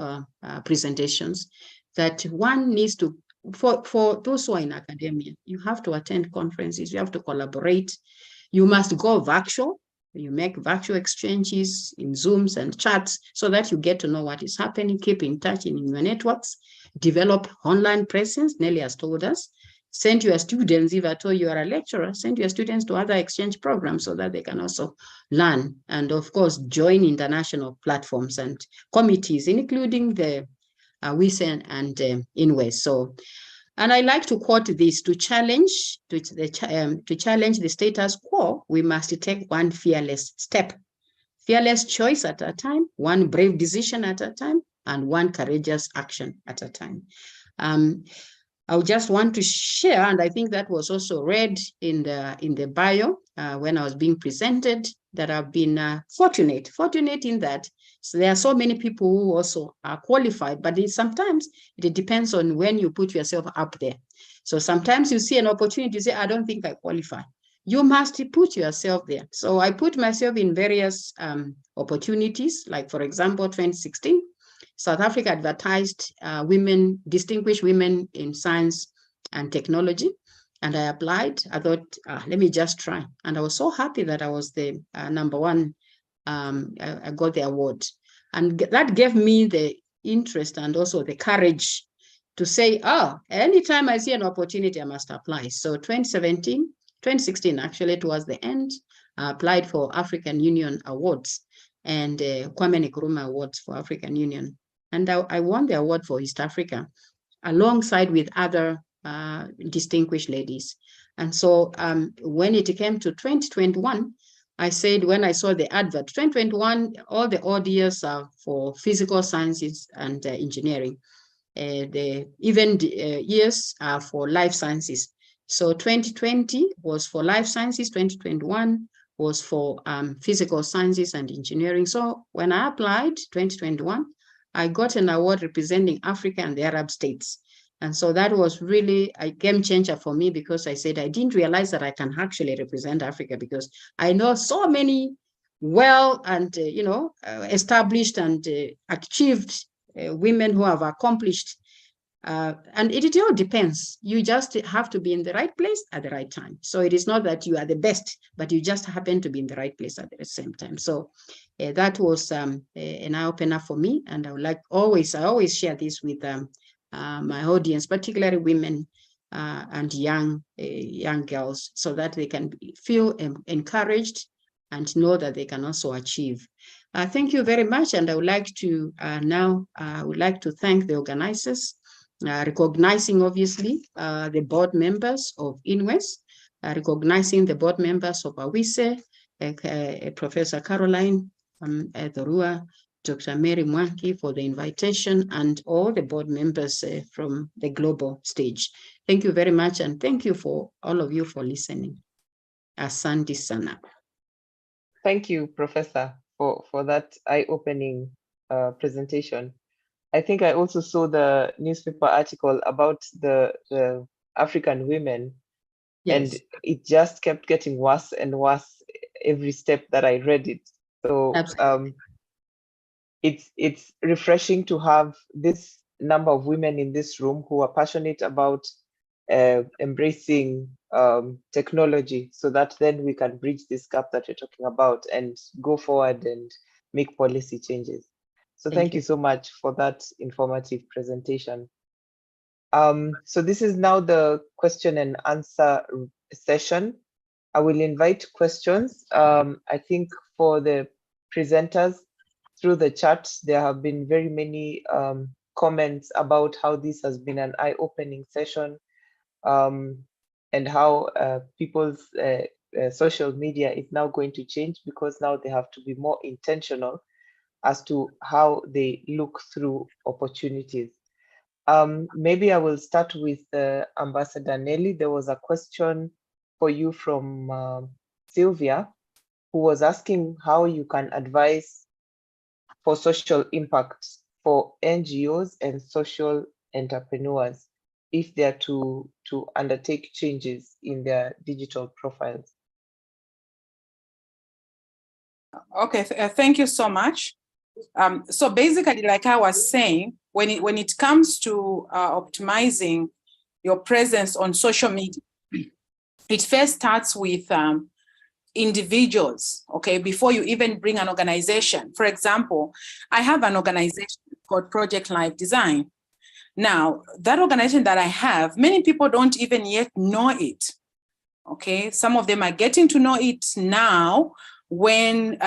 I: presentations, that one needs to, for those who are in academia, you have to attend conferences, you have to collaborate, you must go virtual. You make virtual exchanges in Zooms and chats so that you get to know what is happening, keep in touch in your networks, develop online presence, Nelly has told us, send your students, if at all you are a lecturer, send your students to other exchange programs so that they can also learn. And of course, join international platforms and committees, including the WISE and INWES. So, and I like to quote this: to challenge the status quo, we must take one fearless step, fearless choice at a time, one brave decision at a time, and one courageous action at a time. I just want to share, and I think that was also read in the bio when I was being presented, that I've been fortunate in that. So there are so many people who also are qualified, but sometimes it depends on when you put yourself up there. So sometimes you see an opportunity, you say, I don't think I qualify. You must put yourself there. So I put myself in various opportunities, like for example, 2016, South Africa advertised distinguished women in science and technology. And I applied. I thought, let me just try. And I was so happy that I was the number one. I got the award. And that gave me the interest and also the courage to say, anytime I see an opportunity, I must apply. So 2016, actually, towards the end, I applied for African Union Awards and Kwame Nkrumah Awards for African Union. And I won the award for East Africa, alongside with other distinguished ladies. And so when it came to 2021, I said, when I saw the advert, 2021, all the ODS are for physical sciences and engineering. The years are for life sciences. So 2020 was for life sciences, 2021 was for physical sciences and engineering. So when I applied 2021, I got an award representing Africa and the Arab states. And so that was really a game changer for me, because I said, I didn't realize that I can actually represent Africa, because I know so many well and, established and achieved women who have accomplished. And it all depends. You just have to be in the right place at the right time. So it is not that you are the best, but you just happen to be in the right place at the same time. So that was an eye-opener for me. And I always share this with my audience, particularly women and young girls, so that they can feel encouraged and know that they can also achieve. Thank you very much. And I would like to thank the organizers, recognizing obviously the board members of INWES, recognizing the board members of AWISE, Professor Caroline Thorua, Dr. Mary Mwangi for the invitation, and all the board members from the global stage. Thank you very much, and thank you for all of you for listening. Asante sana.
A: Thank you, Professor, for that eye-opening presentation. I think I also saw the newspaper article about the African women, yes. And it just kept getting worse and worse every step that I read it. So it's refreshing to have this number of women in this room who are passionate about embracing technology, so that then we can bridge this gap that you're talking about and go forward and make policy changes. So thank you so much for that informative presentation. So this is now the question and answer session. I will invite questions. I think for the presenters, through the chat, there have been very many comments about how this has been an eye-opening session, and how people's social media is now going to change, because now they have to be more intentional as to how they look through opportunities. Maybe I will start with Ambassador Nelly. There was a question for you from Sylvia, who was asking how you can advise for social impact for NGOs and social entrepreneurs if they are to undertake changes in their digital profiles.
H: Okay, thank you so much. So basically, like I was saying, when it comes to optimizing your presence on social media, it first starts with individuals, okay, before you even bring an organization. For example, I have an organization called Project Life Design. Now, that organization that I have, many people don't even yet know it, okay? Some of them are getting to know it now when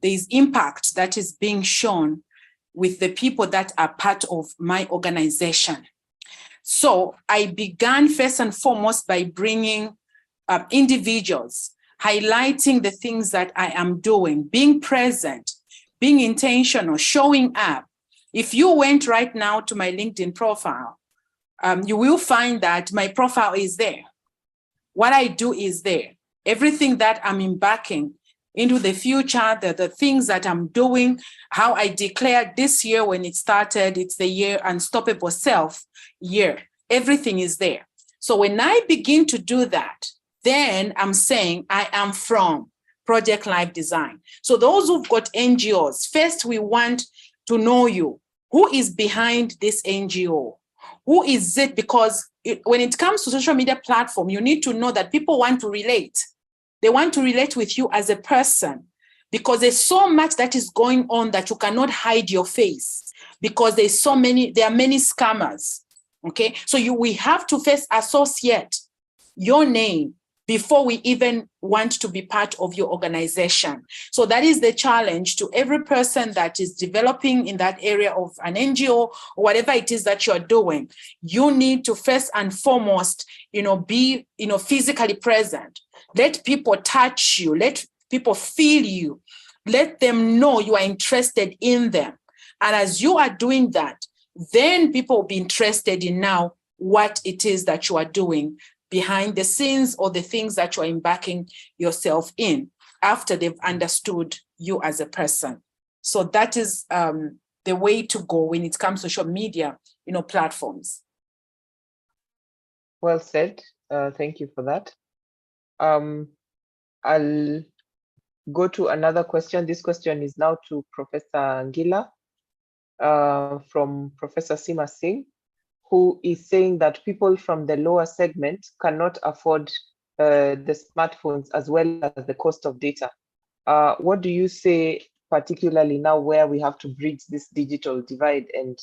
H: there's impact that is being shown with the people that are part of my organization. So I began first and foremost by bringing individuals, highlighting the things that I am doing, being present, being intentional, showing up. If you went right now to my LinkedIn profile, you will find that my profile is there. What I do is there. Everything that I'm embarking into the future, the things that I'm doing, how I declared this year when it started, it's the year Unstoppable Self year. Everything is there. So when I begin to do that, then I'm saying I am from Project Life Design. So those who've got NGOs, first we want to know you. Who is behind this NGO? Who is it? Because when it comes to social media platform, you need to know that people want to relate. They want to relate with you as a person, because there's so much that is going on that you cannot hide your face, because there are many scammers. Okay, so we have to first associate your name before we even want to be part of your organization. So that is the challenge to every person that is developing in that area of an NGO or whatever it is that you're doing. You need to first and foremost, be, physically present. Let people touch you. Let people feel you. Let them know you are interested in them. And as you are doing that, then people will be interested in now what it is that you are doing behind the scenes or the things that you are embarking yourself in after they've understood you as a person. So that is the way to go when it comes to social media, platforms.
A: Well said. Thank you for that. I'll go to another question. This question is now to Professor Ngila from Professor Seema Singh, who is saying that people from the lower segment cannot afford the smartphones as well as the cost of data. What do you say, particularly now where we have to bridge this digital divide and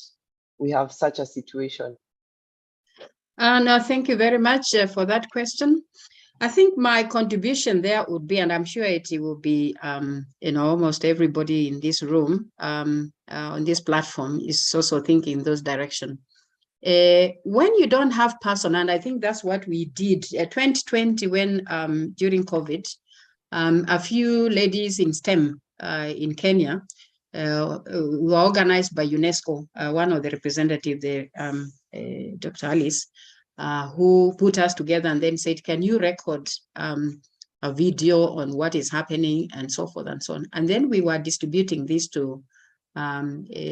A: we have such a situation?
I: No, thank you very much for that question. I think my contribution there would be, and I'm sure it will be, almost everybody in this room on this platform is also thinking in those directions. When you don't have person, and I think that's what we did 2020 when during COVID, a few ladies in STEM in Kenya were organized by UNESCO, one of the representatives there, Dr. Alice, who put us together and then said, can you record a video on what is happening and so forth and so on. And then we were distributing this to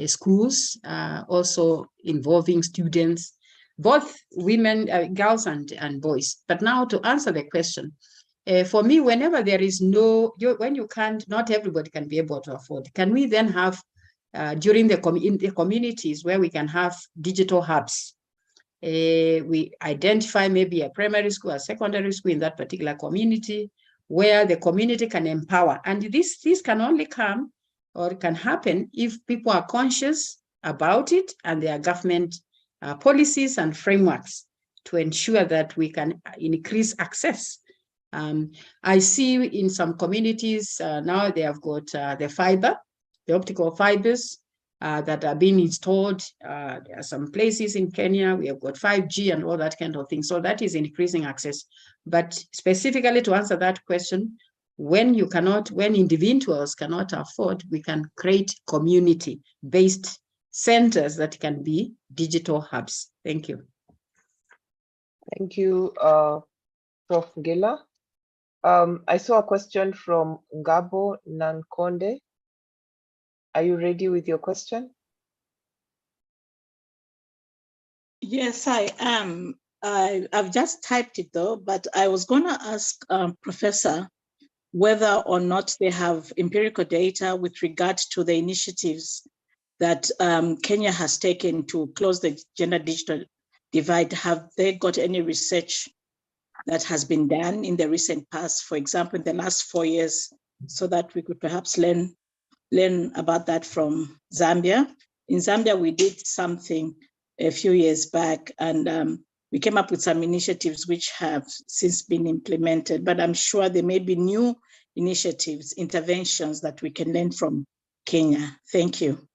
I: schools, also involving students, both women, girls and boys. But now to answer the question, for me, whenever there is when you can't, not everybody can be able to afford, can we then have, during in the communities where we can have digital hubs, we identify maybe a primary school, a secondary school in that particular community, where the community can empower. And this can only come or can happen if people are conscious about it and there are government policies and frameworks to ensure that we can increase access. I see in some communities now they have got the optical fibers that are being installed. There are some places in Kenya, we have got 5G and all that kind of thing. So that is increasing access. But specifically to answer that question, when individuals cannot afford, we can create community-based centers that can be digital hubs. Thank you.
A: Thank you, Prof. Ngila. I saw a question from Ngabo Nankonde. Are you ready with your question?
J: Yes, I am. I've just typed it though, but I was going to ask Professor whether or not they have empirical data with regard to the initiatives that Kenya has taken to close the gender digital divide. Have they got any research that has been done in the recent past, for example, in the last 4 years, so that we could perhaps learn about that from Zambia? In Zambia, we did something a few years back, and we came up with some initiatives which have since been implemented, but I'm sure there may be new initiatives, interventions that we can learn from Kenya. Thank you.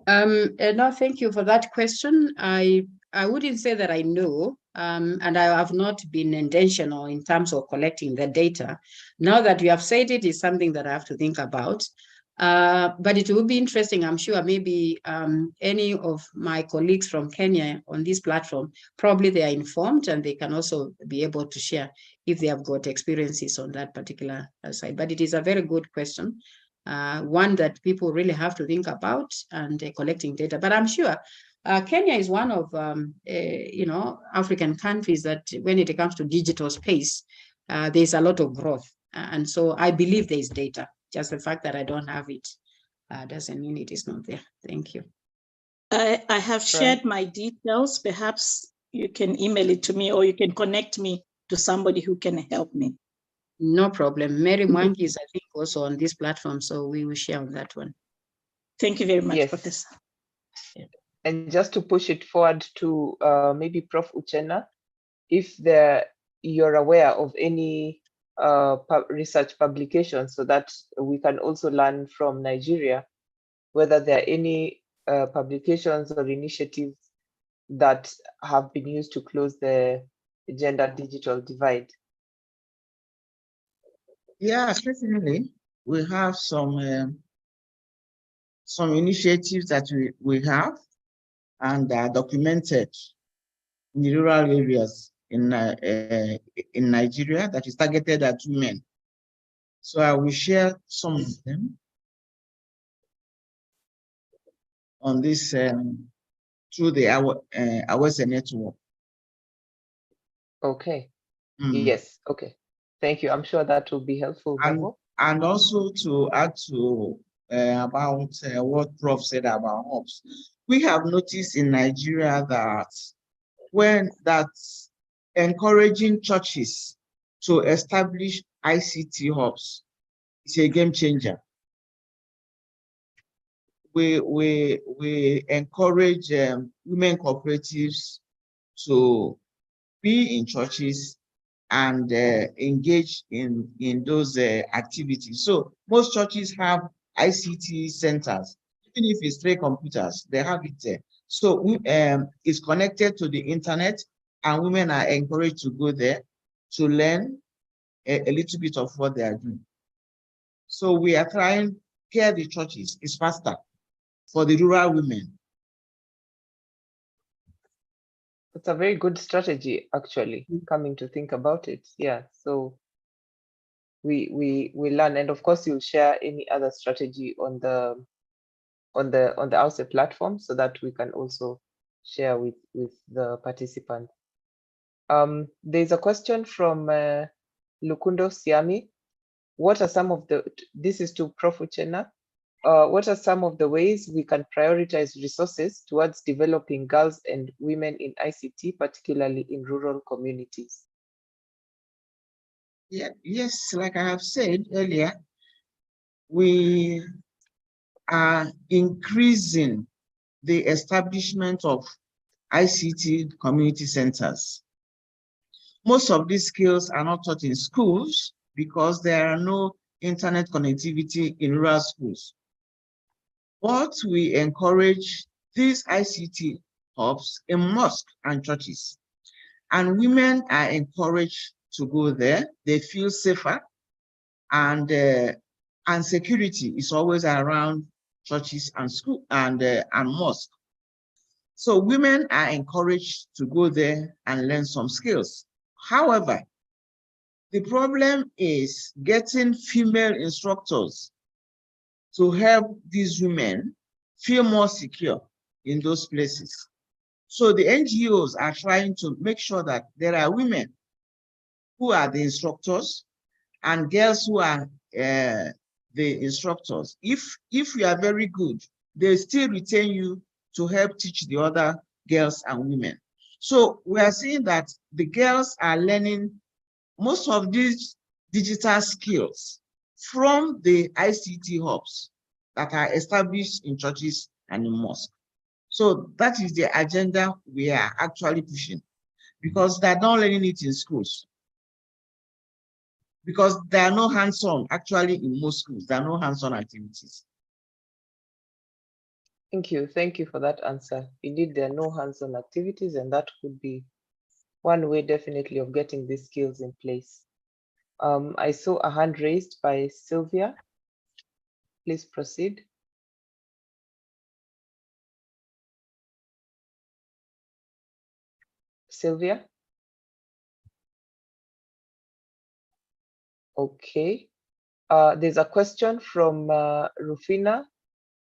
I: No, thank you for that question. I wouldn't say that I know, and I have not been intentional in terms of collecting the data. Now that you have said it, is something that I have to think about. But it will be interesting, I'm sure, maybe any of my colleagues from Kenya on this platform, probably they are informed and they can also be able to share if they have got experiences on that particular side. But it is a very good question, one that people really have to think about and collecting data. But I'm sure Kenya is one of, African countries that when it comes to digital space, there's a lot of growth. And so I believe there is data. Just the fact that I don't have it doesn't mean it is not there. Thank you.
J: I have shared my details. Perhaps you can email it to me or you can connect me to somebody who can help me.
I: No problem. Mary Mwangi is, I think, also on this platform, so we will share on that one.
J: Thank you very much, Professor.
A: And just to push it forward to maybe Prof. Uchenna, if there you're aware of any research publications so that we can also learn from Nigeria whether there are any publications or initiatives that have been used to close the gender digital divide.
F: Yeah, certainly. We have some initiatives that we have and are documented in the rural areas in Nigeria that is targeted at women. So I will share some of them on this through the Awase network.
A: Okay. Yes. Okay. Thank you. I'm sure that will be helpful.
F: And also to add to about what Prof said about hubs, we have noticed in Nigeria that that's encouraging churches to establish ICT hubs is a game changer. We encourage women cooperatives to be in churches and engage in those activities. So most churches have ICT centers, even if it's 3 computers, they have it there. So it's connected to the internet, and women are encouraged to go there to learn a little bit of what they are doing. So we are trying to care the churches. It's faster for the rural women.
A: It's a very good strategy, actually, coming to think about it. Yeah, so we learn, and of course you'll share any other strategy on the Awase platform so that we can also share with the participants. There's a question from Lukundo Siami. What are some of this is to Prof. Uchenna. What are some of the ways we can prioritize resources towards developing girls and women in ICT, particularly in rural communities?
F: Yeah, yes, like I have said earlier, we are increasing the establishment of ICT community centers. Most of these skills are not taught in schools because there are no internet connectivity in rural schools. But we encourage these ICT hubs in mosques and churches, and women are encouraged to go there. They feel safer, and security is always around churches and school and mosques. So women are encouraged to go there and learn some skills. However, the problem is getting female instructors to help these women feel more secure in those places. So the NGOs are trying to make sure that there are women who are the instructors and girls who are the instructors. If you are very good, they still retain you to help teach the other girls and women. So we are seeing that the girls are learning most of these digital skills from the ICT hubs that are established in churches and in mosques. So that is the agenda we are actually pushing, because they're not learning it in schools. Because there are no hands-on, actually in most schools, there are no hands-on activities.
A: Thank you for that answer. Indeed, there are no hands-on activities, and that could be one way definitely of getting these skills in place. I saw a hand raised by Sylvia. Please proceed. Sylvia? Okay. There's a question from Rufina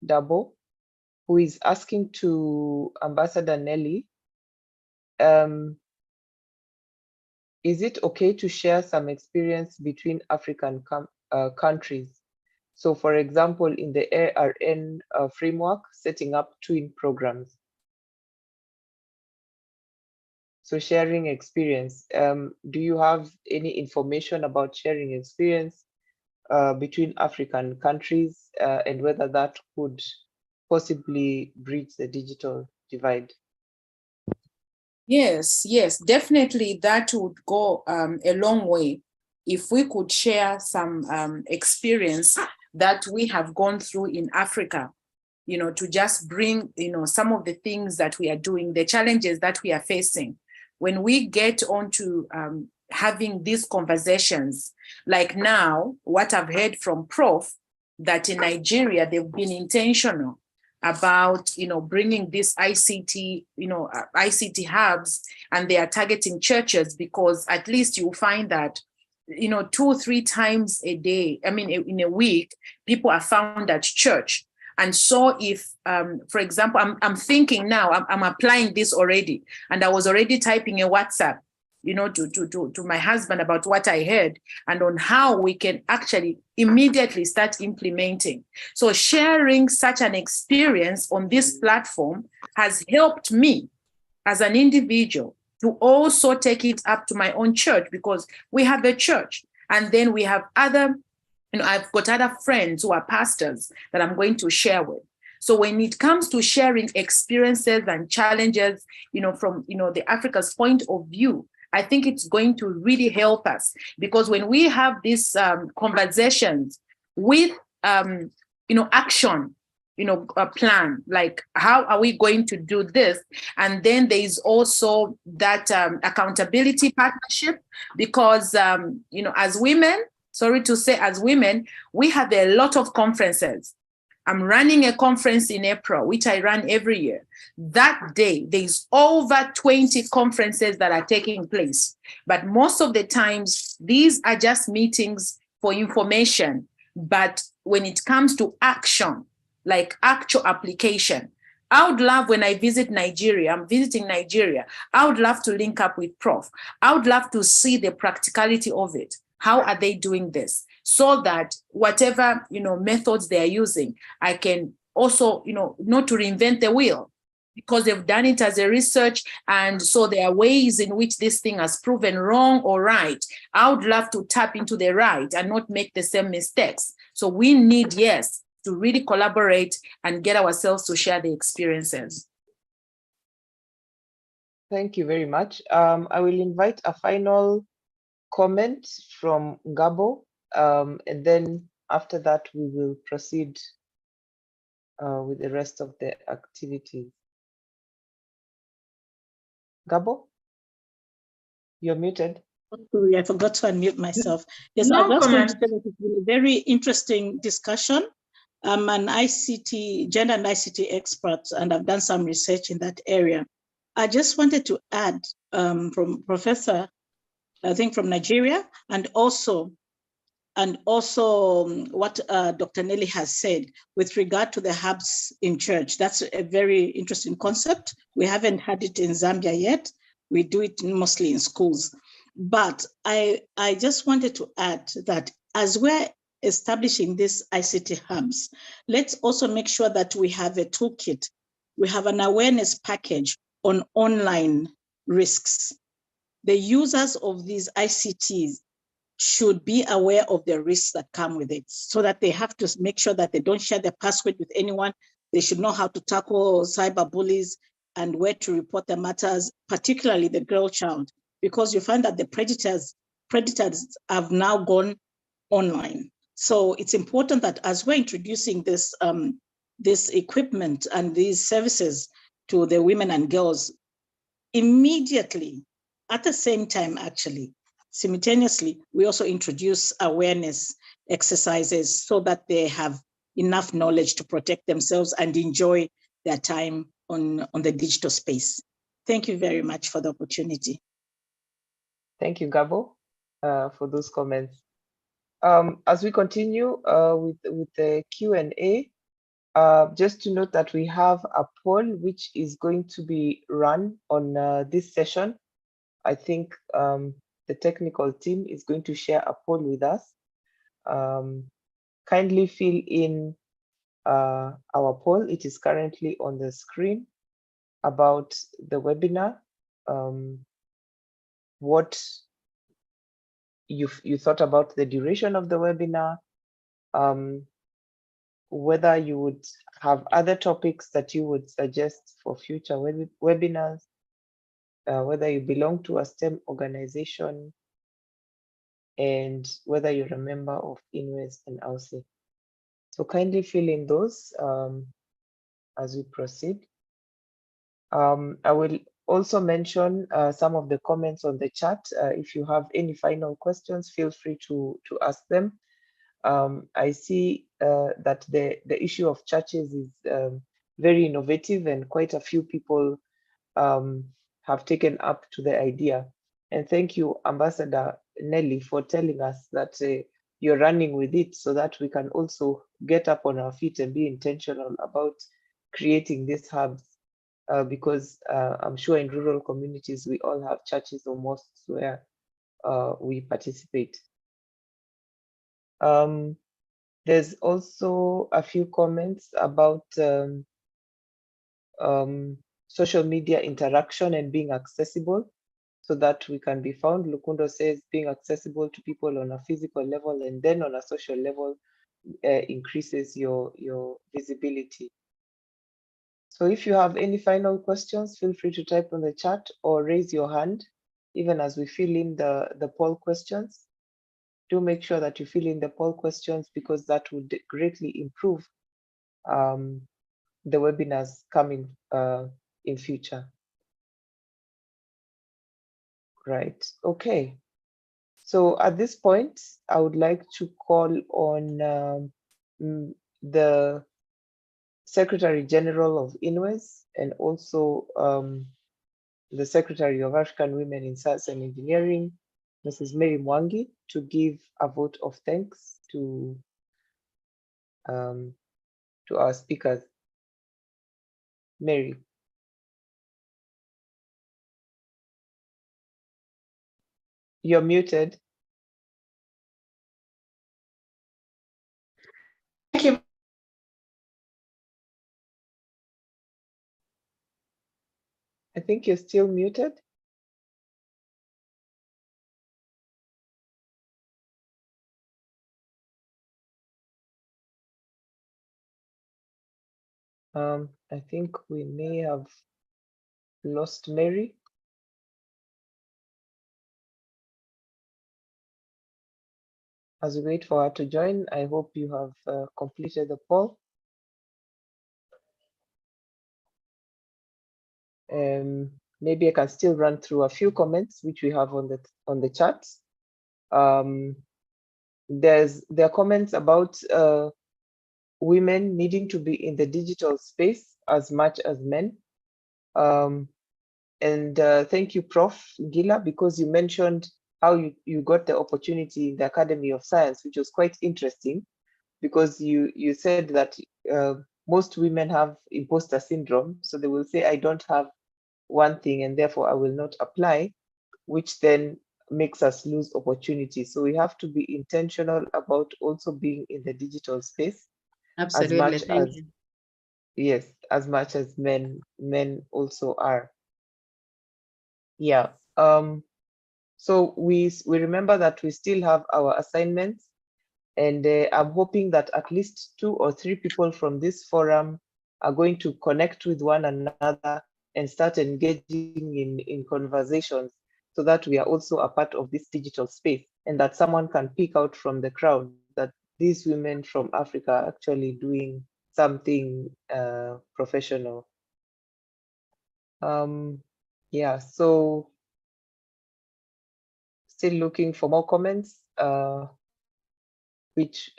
A: Dabo, who is asking to Ambassador Nelly, is it okay to share some experience between African countries? So for example, in the ARN framework, setting up twin programs. So sharing experience, do you have any information about sharing experience between African countries and whether that could possibly bridge the digital divide?
H: Yes, yes, definitely that would go a long way if we could share some experience that we have gone through in Africa, you know, to just bring, you know, some of the things that we are doing, the challenges that we are facing. When we get onto having these conversations, like now, what I've heard from Prof, that in Nigeria, they've been intentional about, you know, bringing this ICT, you know, ICT hubs, and they are targeting churches, because at least you'll find that, you know, 2 or 3 times a day, I mean, in a week, people are found at church. And so if, for example, I'm thinking now, I'm applying this already, and I was already typing a WhatsApp, you know, to my husband about what I heard and on how we can actually immediately start implementing. So sharing such an experience on this platform has helped me as an individual to also take it up to my own church, because we have a church, and then we have other, you know, I've got other friends who are pastors that I'm going to share with. So when it comes to sharing experiences and challenges, you know, from, you know, the Africa's point of view, I think it's going to really help us, because when we have these conversations with, you know, action, you know, a plan, like how are we going to do this? And then there is also that accountability partnership, because, you know, as women, sorry to say, as women, we have a lot of conferences. I'm running a conference in April, which I run every year. That day, there's over 20 conferences that are taking place. But most of the times, these are just meetings for information. But when it comes to action, like actual application, I would love, when I visit Nigeria, I'm visiting Nigeria, I would love to link up with Prof. I would love to see the practicality of it. How are they doing this? So that whatever, you know, methods they are using, I can also, you know, not to reinvent the wheel, because they've done it as a research. And so there are ways in which this thing has proven wrong or right. I would love to tap into the right and not make the same mistakes. So we need, yes, to really collaborate and get ourselves to share the experiences.
A: Thank you very much. I will invite a final comment from Gabo, and then after that we will proceed with the rest of the activities. Gabo, you're muted.
J: Sorry, I forgot to unmute myself. Yes,
C: No
J: I was going to
C: comment.
J: say that it's been a very interesting discussion. I'm an ICT, gender and ICT expert, and I've done some research in that area. I just wanted to add from Professor, I think from Nigeria, and also what Dr. Nelly has said with regard to the hubs in church. That's a very interesting concept. We haven't had it in Zambia yet. We do it mostly in schools. But I just wanted to add that as we're establishing these ICT hubs, let's also make sure that we have a toolkit. We have an awareness package on online risks. The users of these ICTs should be aware of the risks that come with it, so that they have to make sure that they don't share their password with anyone. They should know how to tackle cyber bullies and where to report the matters, particularly the girl child, because you find that the predators have now gone online. So it's important that as we're introducing this equipment and these services to the women and girls, immediately, at the same time, actually, simultaneously, we also introduce awareness exercises so that they have enough knowledge to protect themselves and enjoy their time on the digital space. Thank you very much for the opportunity.
A: Thank you, Gabo, for those comments. As we continue with the Q&A, just to note that we have a poll which is going to be run on this session. I think the technical team is going to share a poll with us. Kindly fill in our poll. It is currently on the screen about the webinar. What you thought about the duration of the webinar, whether you would have other topics that you would suggest for future webinars, whether you belong to a STEM organization, and whether you're a member of INWES and AUSE. So kindly fill in those as we proceed. I will also mention some of the comments on the chat. If you have any final questions, feel free to ask them. I see that the issue of churches is very innovative, and quite a few people have taken up to the idea. And thank you, Ambassador Nelly, for telling us that you're running with it so that we can also get up on our feet and be intentional about creating these hubs. Because I'm sure in rural communities, we all have churches or mosques where we participate. There's also a few comments about social media interaction and being accessible so that we can be found. Lukundo says being accessible to people on a physical level and then on a social level increases your visibility. So if you have any final questions, feel free to type on the chat or raise your hand, even as we fill in the poll questions. Do make sure that you fill in the poll questions, because that would greatly improve the webinars coming in future. Right, okay. So at this point, I would like to call on the Secretary General of INWES and also the Secretary of African Women in Science and Engineering, Mrs. Mary Mwangi, to give a vote of thanks to our speakers. Mary. You're muted.
G: Thank you.
A: I think you're still muted. I think we may have lost Mary. As we wait for her to join, I hope you have completed the poll. Maybe I can still run through a few comments which we have on the chat. There are comments about women needing to be in the digital space as much as men. And thank you, Prof. Gila, because you mentioned how you got the opportunity in the Academy of Science, which was quite interesting, because you said that most women have imposter syndrome. So they will say, I don't have one thing and therefore I will not apply, which then makes us lose opportunities. So we have to be intentional about also being in the digital space.
I: Absolutely, thank you.
A: Yes, as much as men also are. Yeah. So we remember that we still have our assignments, and I'm hoping that at least 2 or 3 people from this forum are going to connect with one another and start engaging in conversations, so that we are also a part of this digital space, and that someone can pick out from the crowd that these women from Africa are actually doing something professional. Yeah, so still looking for more comments, which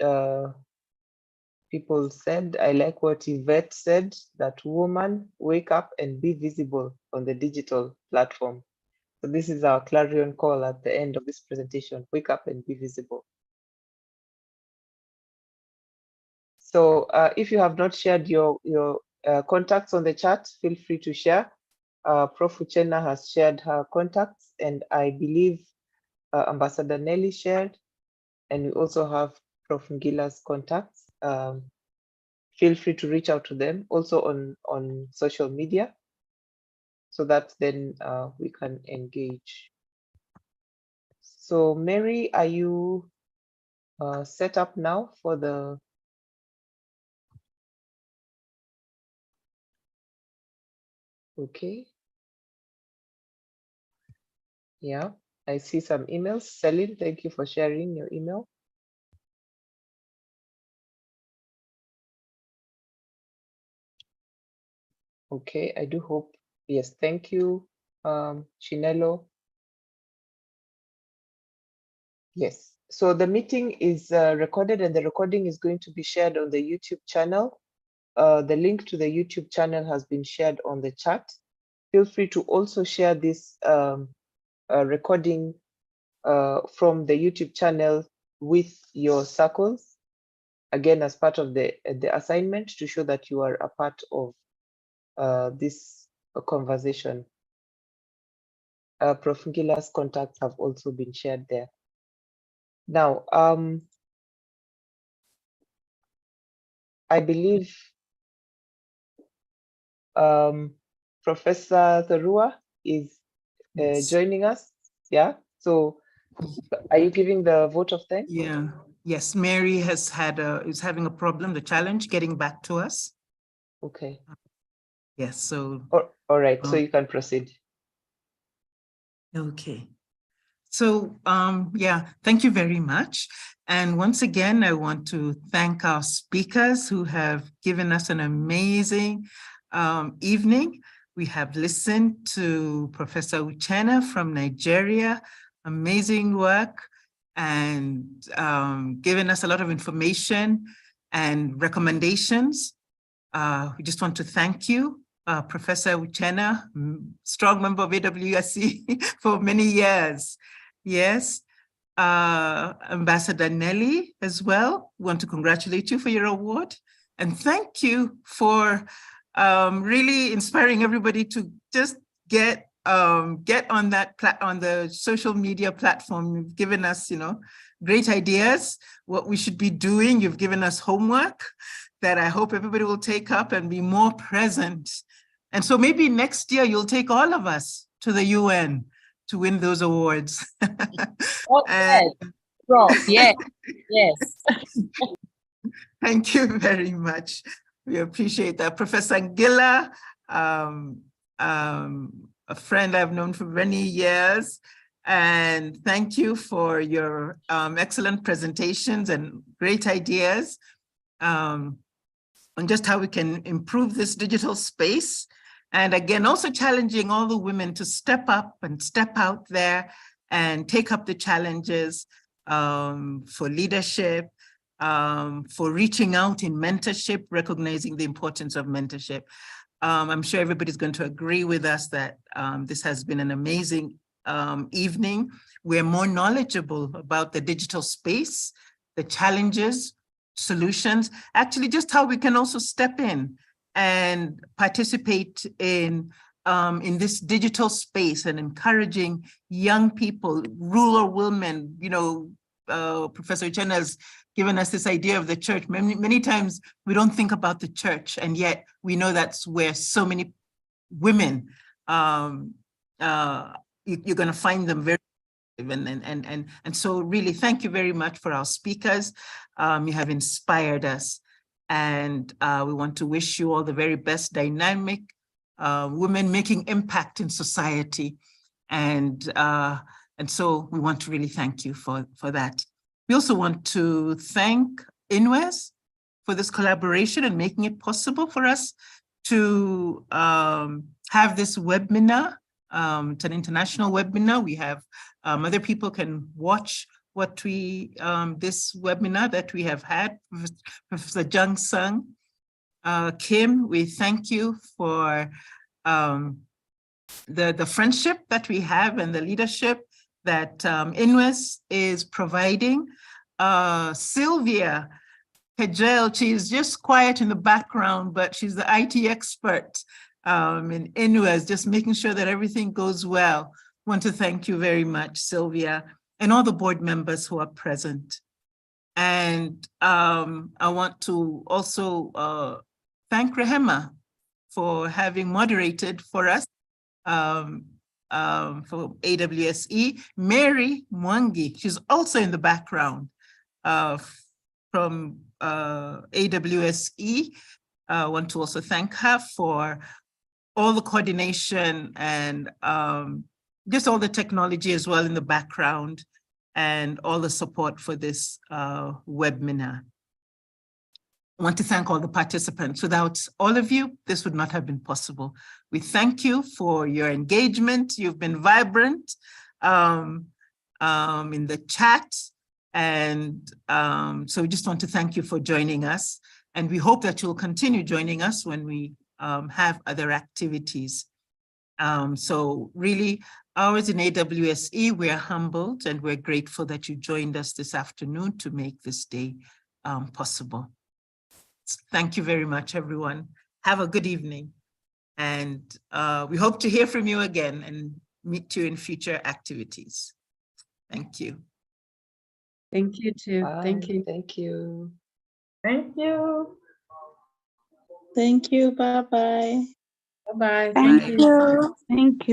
A: people said. I like what Yvette said, that woman, wake up and be visible on the digital platform. So this is our clarion call at the end of this presentation: wake up and be visible. So if you have not shared your contacts on the chat, feel free to share. Prof. Uchenna has shared her contacts, and I believe Ambassador Nelly shared, and we also have Prof. Ngila's contacts. Feel free to reach out to them also on social media, so that then we can engage. So Mary, are you set up now for the... Okay. Yeah, I see some emails. Celine, thank you for sharing your email. Okay, I do hope, yes, thank you, Chinelo. Yes, so the meeting is recorded and the recording is going to be shared on the YouTube channel. The link to the YouTube channel has been shared on the chat. Feel free to also share this recording from the YouTube channel with your circles, again, as part of the assignment to show that you are a part of this conversation. Prof. Ngila's contacts have also been shared there. Now, I believe Professor Tharua is joining us. Yeah. So, are you giving the vote of thanks?
B: Yeah. Yes. Mary has is having a problem, the challenge getting back to us.
A: Okay.
B: Yes. So.
A: All right. So you can proceed.
B: Okay. So, yeah, thank you very much. And once again, I want to thank our speakers who have given us an amazing evening. We have listened to Professor Uchenna from Nigeria, amazing work, and given us a lot of information and recommendations. We just want to thank you. Professor Uchenna, strong member of AWSC for many years. Yes, Ambassador Nelly as well. We want to congratulate you for your award. And thank you for really inspiring everybody to just get on that on the social media platform. You've given us, great ideas, what we should be doing. You've given us homework that I hope everybody will take up and be more present. And so maybe next year you'll take all of us to the UN to win those awards.
K: Oh, yes. Prof, yes, yes.
B: Thank you very much. We appreciate that. Professor Ngila, a friend I've known for many years, and thank you for your excellent presentations and great ideas on just how we can improve this digital space. And again, also challenging all the women to step up and step out there and take up the challenges for leadership, for reaching out in mentorship, recognizing the importance of mentorship. I'm sure everybody's going to agree with us that this has been an amazing evening. We're more knowledgeable about the digital space, the challenges, solutions, actually just how we can also step in and participate in this digital space and encouraging young people, rural women. Professor Uchenna has given us this idea of the church. Many times we don't think about the church, and yet we know that's where so many women, you're going to find them very and so really thank you very much for our speakers. You have inspired us, and we want to wish you all the very best dynamic women making impact in society, and so we want to really thank you for that. We also want to thank INWES for this collaboration and making it possible for us to have this webinar. It's an international webinar. We have other people can watch what this webinar that we have had. Professor Jung Sung, Kim, we thank you for the friendship that we have and the leadership that INWES is providing. Sylvia Hejel, she's just quiet in the background, but she's the IT expert in INWES, just making sure that everything goes well. Want to thank you very much, Sylvia, and all the board members who are present. And I want to also thank Rehema for having moderated for us for AWSE. Mary Mwangi, she's also in the background from AWSE. I want to also thank her for all the coordination and just all the technology as well in the background and all the support for this webinar. I want to thank all the participants. Without all of you, this would not have been possible. We thank you for your engagement. You've been vibrant in the chat. And so we just want to thank you for joining us. And we hope that you'll continue joining us when we have other activities. So really, ours in AWSE, we're humbled and we're grateful that you joined us this afternoon to make this day possible. Thank you very much, everyone. Have a good evening. And we hope to hear from you again and meet you in future activities. Thank you.
I: Thank you too.
A: Bye.
I: Thank you.
A: Thank you.
E: Thank you.
J: Thank you. Bye-bye.
I: Bye-bye.
K: Thank you. Thank you.